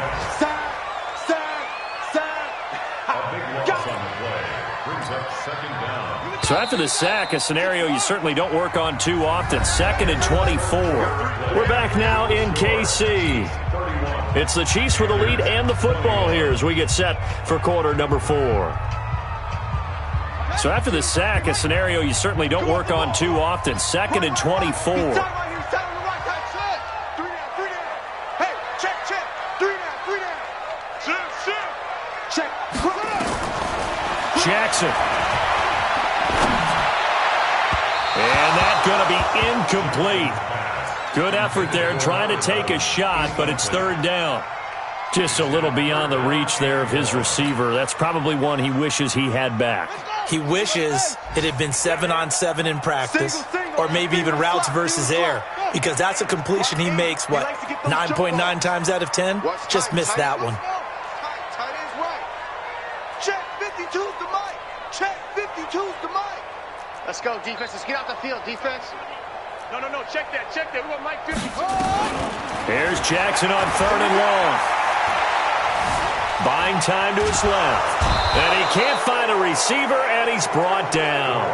A big loss on the play. Brings up second down. So after the sack, a scenario you certainly don't work on too often. 2nd and 24. We're back now in KC. It's the Chiefs with the lead and the football here as we get set for quarter number 4. So after the sack, a scenario you certainly don't work on too often. 2nd and 24. Jackson. And that's going to be incomplete. Good effort there trying to take a shot, but it's third down. Just a little beyond the reach there of his receiver. That's probably one he wishes he had back. He wishes it had been 7-on-7 in practice, or maybe even routes versus air, because that's a completion he makes, 9.9 times out of 10? Just missed that one. Check 52's the mic. Check 52's the mic. Let's go, defense. Let's get out the field, defense. No. Check that. We want Mike 52. Here's Jackson on 3rd and long. Buying time to his left. And he can't find a receiver, and he's brought down.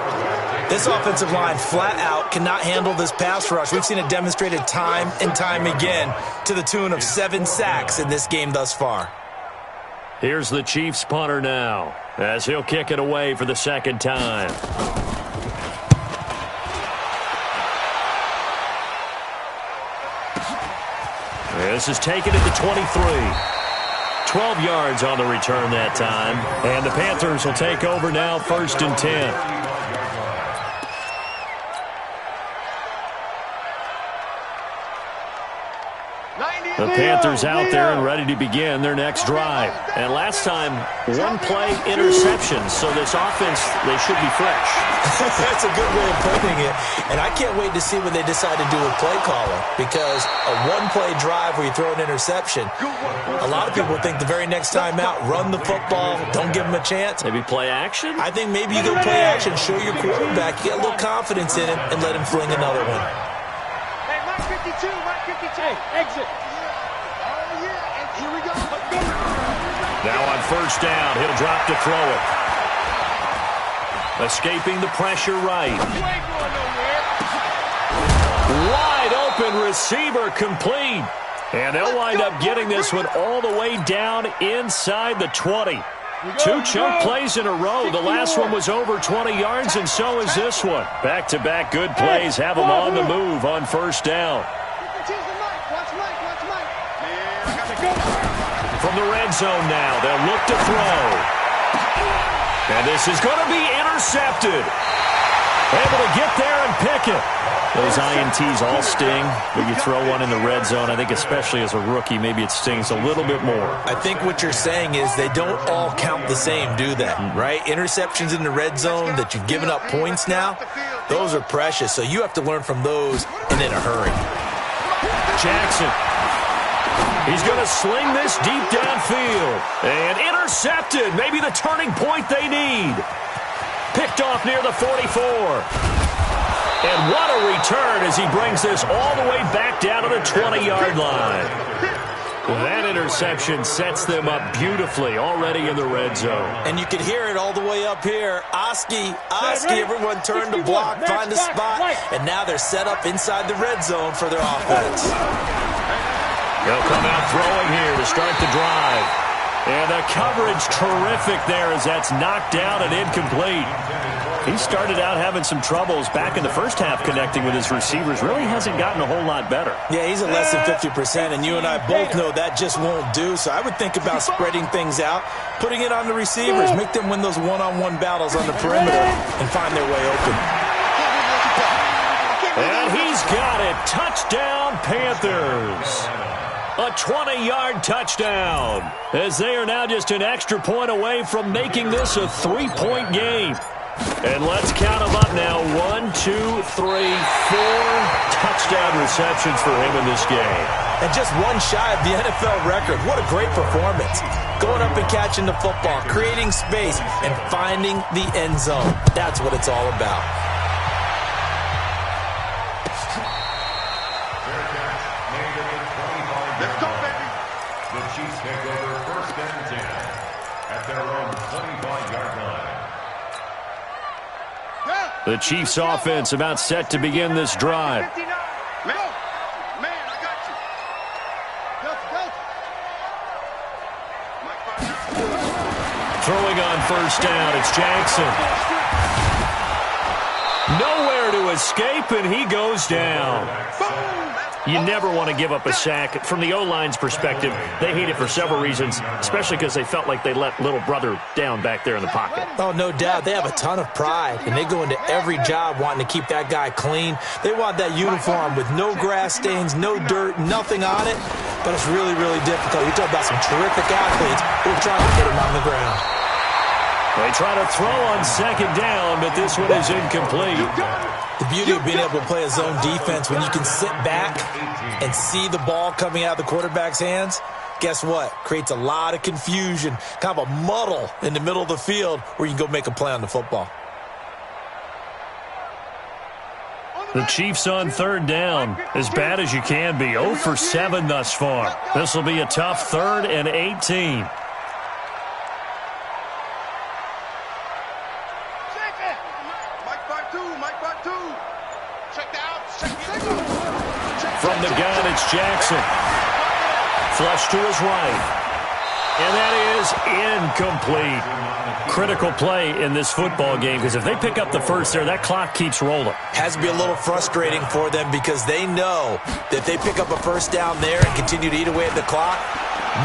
This offensive line flat out cannot handle this pass rush. We've seen it demonstrated time and time again to the tune of 7 sacks in this game thus far. Here's the Chiefs punter now as he'll kick it away for the second time. This is taken at the 23. 12 yards on the return that time. And the Panthers will take over now, 1st and 10. The Panthers out there and ready to begin their next drive. And last time, 1-play interception. So this offense, they should be fresh. That's a good way of putting it. And I can't wait to see what they decide to do with play calling. Because a 1-play drive where you throw an interception, a lot of people think the very next time out, run the football, don't give them a chance. Maybe play action? I think maybe you go play action, show your quarterback, you get a little confidence in him, and let him fling another one. Hey, Mike 52, Mike 52. Hey, exit. Here we go. Now on first down, he'll drop to throw it. Escaping the pressure right. Wide open receiver complete. And they'll wind up getting this one all the way down inside the 20. 2 chunk plays in a row. The last one was over 20 yards, and so is this one. Back-to-back good plays have them on the move on first down. From the red zone now, they'll look to throw. And this is going to be intercepted. Able to get there and pick it. Those INTs all sting, but you throw one in the red zone, I think especially as a rookie, maybe it stings a little bit more. I think what you're saying is they don't all count the same, do they? Right? Interceptions in the red zone that you've given up points now, those are precious. So you have to learn from those and in a hurry. Jackson. He's going to sling this deep downfield. And intercepted. Maybe the turning point they need. Picked off near the 44. And what a return as he brings this all the way back down to the 20-yard line. That interception sets them up beautifully already in the red zone. And you can hear it all the way up here. Oski, everyone turned to block, find a spot, and now they're set up inside the red zone for their offense. They'll come out throwing here to start the drive. And the coverage terrific there as that's knocked down and incomplete. He started out having some troubles back in the first half connecting with his receivers. Really hasn't gotten a whole lot better. Yeah, he's at less than 50%, and you and I both know that just won't do. So I would think about spreading things out, putting it on the receivers, make them win those one-on-one battles on the perimeter, and find their way open. And he's got it. Touchdown, Panthers. A 20-yard touchdown, as they are now just an extra point away from making this a 3-point game. And let's count them up now. 1, 2, 3, 4 touchdown receptions for him in this game. And just one shy of the NFL record. What a great performance. Going up and catching the football, creating space, and finding the end zone. That's what it's all about. Let's go, baby. The Chiefs take over 1st and 10 at their own 25-yard line. The Chiefs offense about set to begin this drive. Man, I got you. Throwing on 1st down, it's Jackson. Nowhere to escape, and he goes down. You never want to give up a sack. From the O-line's perspective, they hate it for several reasons, especially because they felt like they let little brother down back there in the pocket. Oh, no doubt. They have a ton of pride, and they go into every job wanting to keep that guy clean. They want that uniform with no grass stains, no dirt, nothing on it. But it's really, really difficult. You're talking about some terrific athletes who are trying to get him on the ground. They try to throw on 2nd down, but this one is incomplete. The beauty of being able to play a zone defense when you can sit back and see the ball coming out of the quarterback's hands, guess what? Creates a lot of confusion, kind of a muddle in the middle of the field where you can go make a play on the football. The Chiefs on 3rd down, as bad as you can be. 0 for 7 thus far. This will be a tough 3rd and 18. From the gun, it's Jackson. Flush to his right. And that is incomplete. Critical play in this football game, because if they pick up the first there, that clock keeps rolling. Has to be a little frustrating for them because they know that if they pick up a 1st down there and continue to eat away at the clock,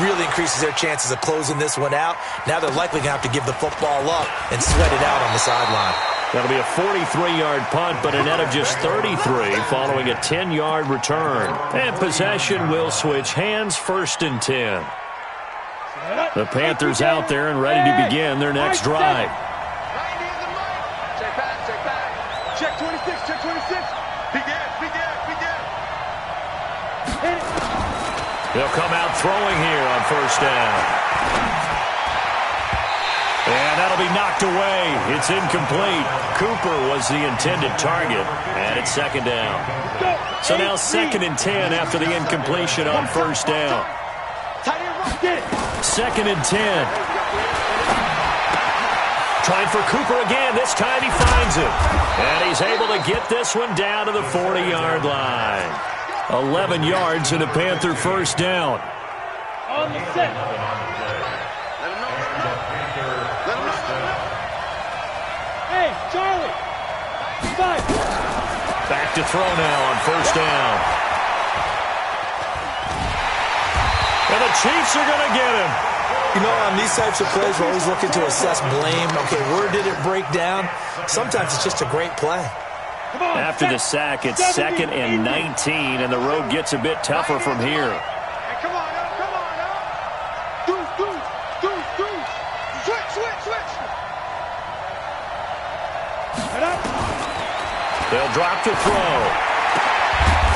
really increases their chances of closing this one out. Now they're likely going to have to give the football up and sweat it out on the sideline. That'll be a 43-yard punt, but a net of just 33 following a 10-yard return. And possession will switch hands. 1st and 10. The Panthers out there and ready to begin their next drive. Check back, check back. Check 26, check 26. Big ass, big ass, big ass. They'll come out throwing here on 1st down. And that'll be knocked away. It's incomplete. Cooper was the intended target, and it's 2nd down. So now 2nd and 10 after the incompletion on 1st down. 2nd and 10. Trying for Cooper again. This time he finds it. And he's able to get this one down to the 40-yard line. 11 yards and a Panther 1st down. On the set. Hey, Charlie. Five. Back to throw now on 1st down. And the Chiefs are going to get him. You know, on these types of plays, we're always looking to assess blame. Okay, where did it break down? Sometimes it's just a great play. After the sack, it's 2nd and 19, and the road gets a bit tougher from here. Hey, come on now, come on now. Deuce. Switch. They'll drop to throw.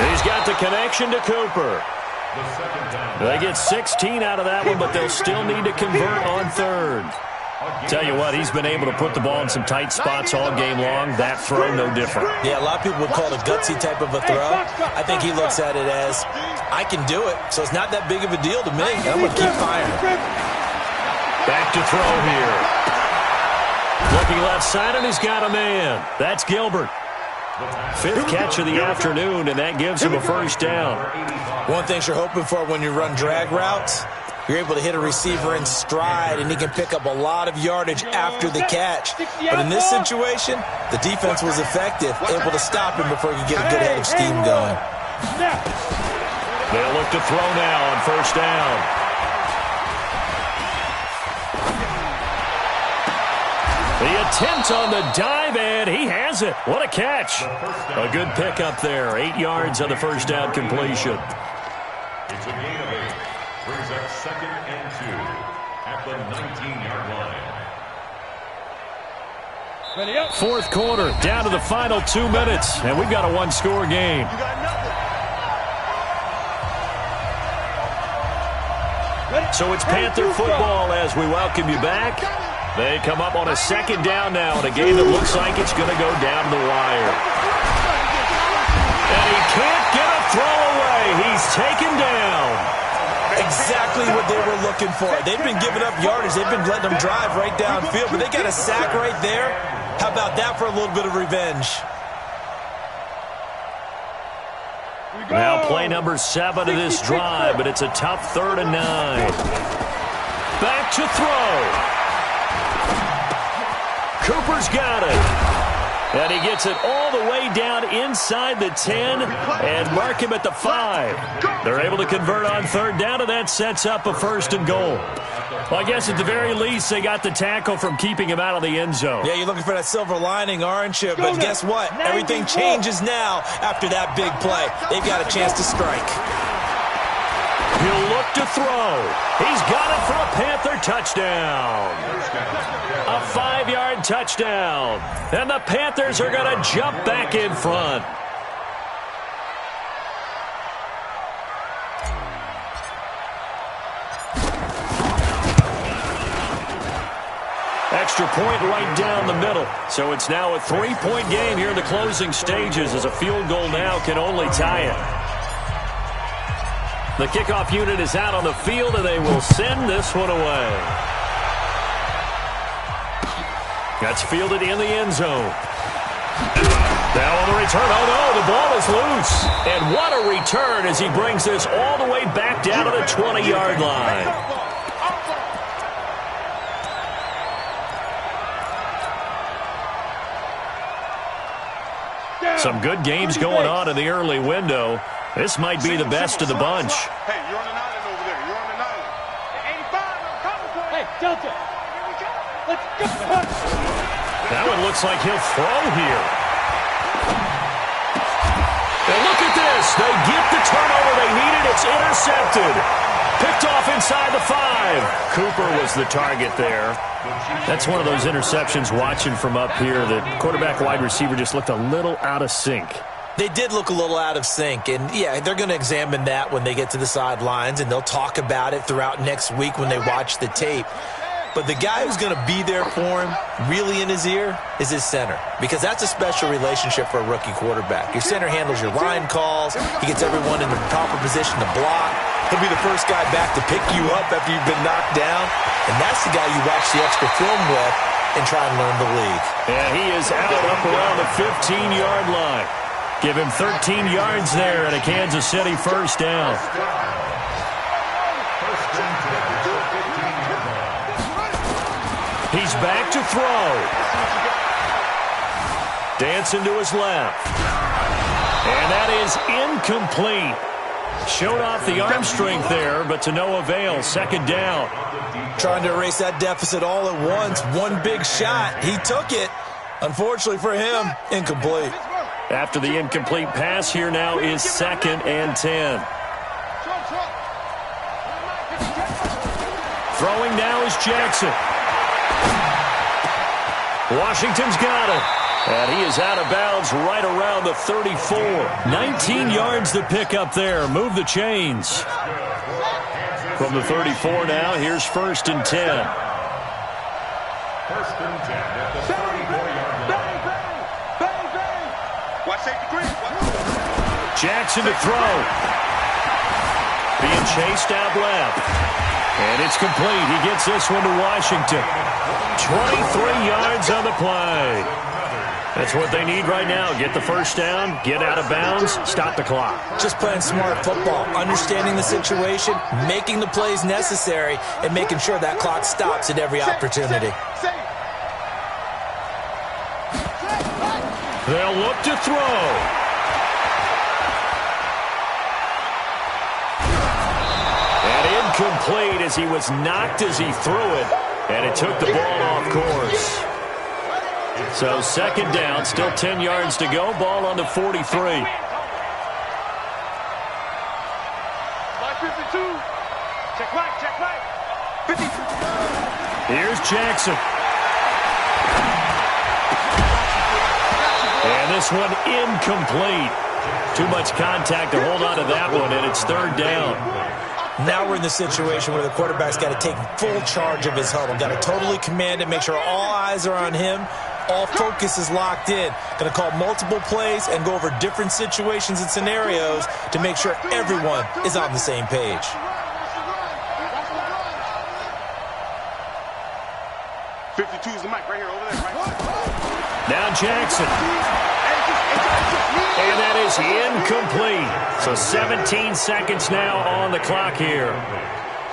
He's got the connection to Cooper. They get 16 out of that one, but they'll still need to convert on 3rd. Tell you what, he's been able to put the ball in some tight spots all game long. That throw, no different. Yeah, a lot of people would call it a gutsy type of a throw. I think he looks at it as, I can do it, so it's not that big of a deal to me. I'm going to keep firing. Back to throw here. Looking left side, and he's got a man. That's Gilbert. Fifth catch of the afternoon, and that gives him a first down. One thing you're hoping for when you run drag routes, you're able to hit a receiver in stride, and he can pick up a lot of yardage after the catch. But in this situation, the defense was effective, able to stop him before he could get a good head of steam going. They'll look to throw now on first down. The attempt on the dive, and he has it. What a catch. A good pickup there. 8 yards on the first down completion. It's a gain of 8. Brings up 2nd and 2 at the 19-yard line. Fourth quarter, down to the final 2 minutes, and we've got a one-score game. So it's Panther football as we welcome you back. They come up on a second down now in a game that looks like it's going to go down the wire. And he can't get a throw away. He's taken down. Exactly what they were looking for. They've been giving up yardage. They've been letting them drive right downfield, but they got a sack right there. How about that for a little bit of revenge? Now play number 7 of this drive, but it's a tough 3rd and 9. Back to throw. Cooper's got it. And he gets it all the way down inside the 10 and mark him at the 5. They're able to convert on 3rd down, and that sets up a 1st and goal. Well, I guess at the very least, they got the tackle from keeping him out of the end zone. Yeah, you're looking for that silver lining, aren't you? But guess what? Everything changes now after that big play. They've got a chance to strike. He'll look to throw. He's got it for a Panther touchdown. A 5-yard touchdown. And the Panthers are going to jump back in front. Extra point right down the middle. So it's now a 3-point game here in the closing stages as a field goal now can only tie it. The kickoff unit is out on the field, and they will send this one away. That's fielded in the end zone. Now on the return. Oh, no, the ball is loose. And what a return as he brings this all the way back down to the 20-yard line. Some good games going on in the early window. This might be the best of the bunch. Hey, you're on an island over there. You're on an island. 85, I'm coming for you. Hey, Delta. Let's go. That one looks like he'll throw here. And look at this. They get the turnover they needed. It's intercepted. Picked off inside the 5. Cooper was the target there. That's one of those interceptions watching from up here. The quarterback wide receiver just looked a little out of sync. They did look a little out of sync, and yeah, they're going to examine that when they get to the sidelines, and they'll talk about it throughout next week when they watch the tape. But the guy who's going to be there for him, really in his ear, is his center, because that's a special relationship for a rookie quarterback. Your center handles your line calls. He gets everyone in the proper position to block. He'll be the first guy back to pick you up after you've been knocked down, and that's the guy you watch the extra film with and try and learn the league. And he is out up around the 15-yard line. Give him 13 yards there and a Kansas City first down. He's back to throw. Dancing to his left. And that is incomplete. Showed off the arm strength there, but to no avail. 2nd down. Trying to erase that deficit all at once. One big shot. He took it. Unfortunately for him, incomplete. After the incomplete pass, here now is 2nd and 10. Throwing now is Jackson. Washington's got it. And he is out of bounds right around the 34. 19 yards to pick up there. Move the chains. From the 34 now, here's 1st and 10. 1st and 10 at the 34-yard line. Watch safety green. Jackson to throw. Being chased out left. And it's complete. He gets this one to Washington. 23 yards on the play. That's what they need right now. Get the first down, get out of bounds, stop the clock. Just playing smart football, understanding the situation, making the plays necessary, and making sure that clock stops at every opportunity. They'll look to throw. And incomplete as he was knocked as he threw it, and it took the ball off course. So second down, still 10 yards to go, ball on the 43. Check right. 50. Here's Jackson. And this one incomplete. Too much contact to hold on to that one, and it's third down. Now we're in the situation where the quarterback's got to take full charge of his huddle. Got to totally command it, make sure all eyes are on him. All focus is locked in. Going to call multiple plays and go over different situations and scenarios to make sure everyone is on the same page. Is the mic right here, over there, right? Now Jackson. And that is incomplete. So 17 seconds now on the clock here.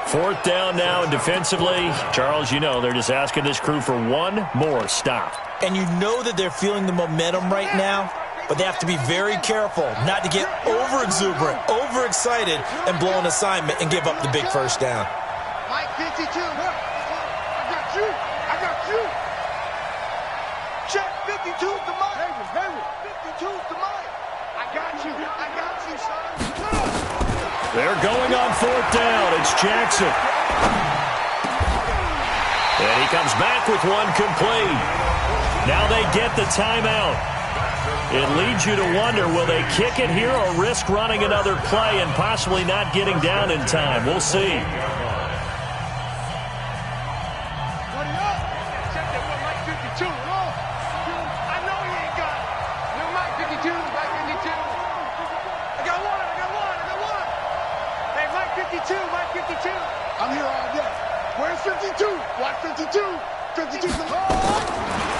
Fourth down now, and defensively, Charles, you know, they're just asking this crew for one more stop. And you know that they're feeling the momentum right now, but they have to be very careful not to get over-exuberant, over-excited, and blow an assignment and give up the big first down. Mike 52. I got you. Check 52 to Mike. 52 to Mike. I got you, son. They're going on fourth down. It's Jackson. And he comes back with one complete. Now they get the timeout. It leads you to wonder, will they kick it here or risk running another play and possibly not getting down in time? We'll see. I'm here all day. Where's 52? Watch 52. 52's the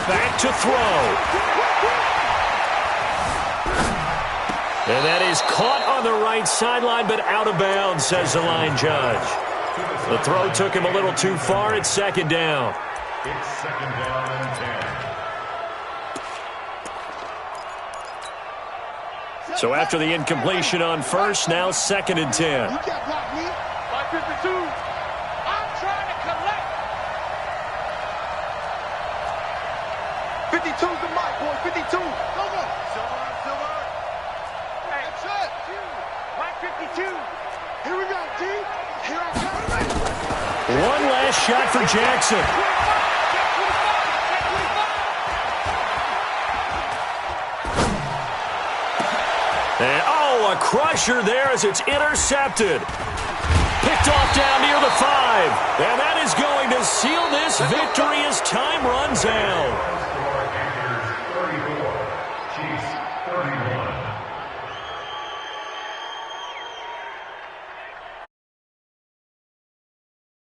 back to throw. And that is caught on the right sideline, but out of bounds, says the line judge. The throw took him a little too far. It's second down. It's second down and 10. So after the incompletion on first, now second and 10. You can't block me. 52. I'm trying to collect. 52's the mic, boy. 52. Go. Silver. Hey, shut. Mike 52. Here we go, G. Here I go. One last shot for Jackson. And, a crusher there as it's intercepted. Picked off down near the 5. And that is going to seal this victory as time runs out.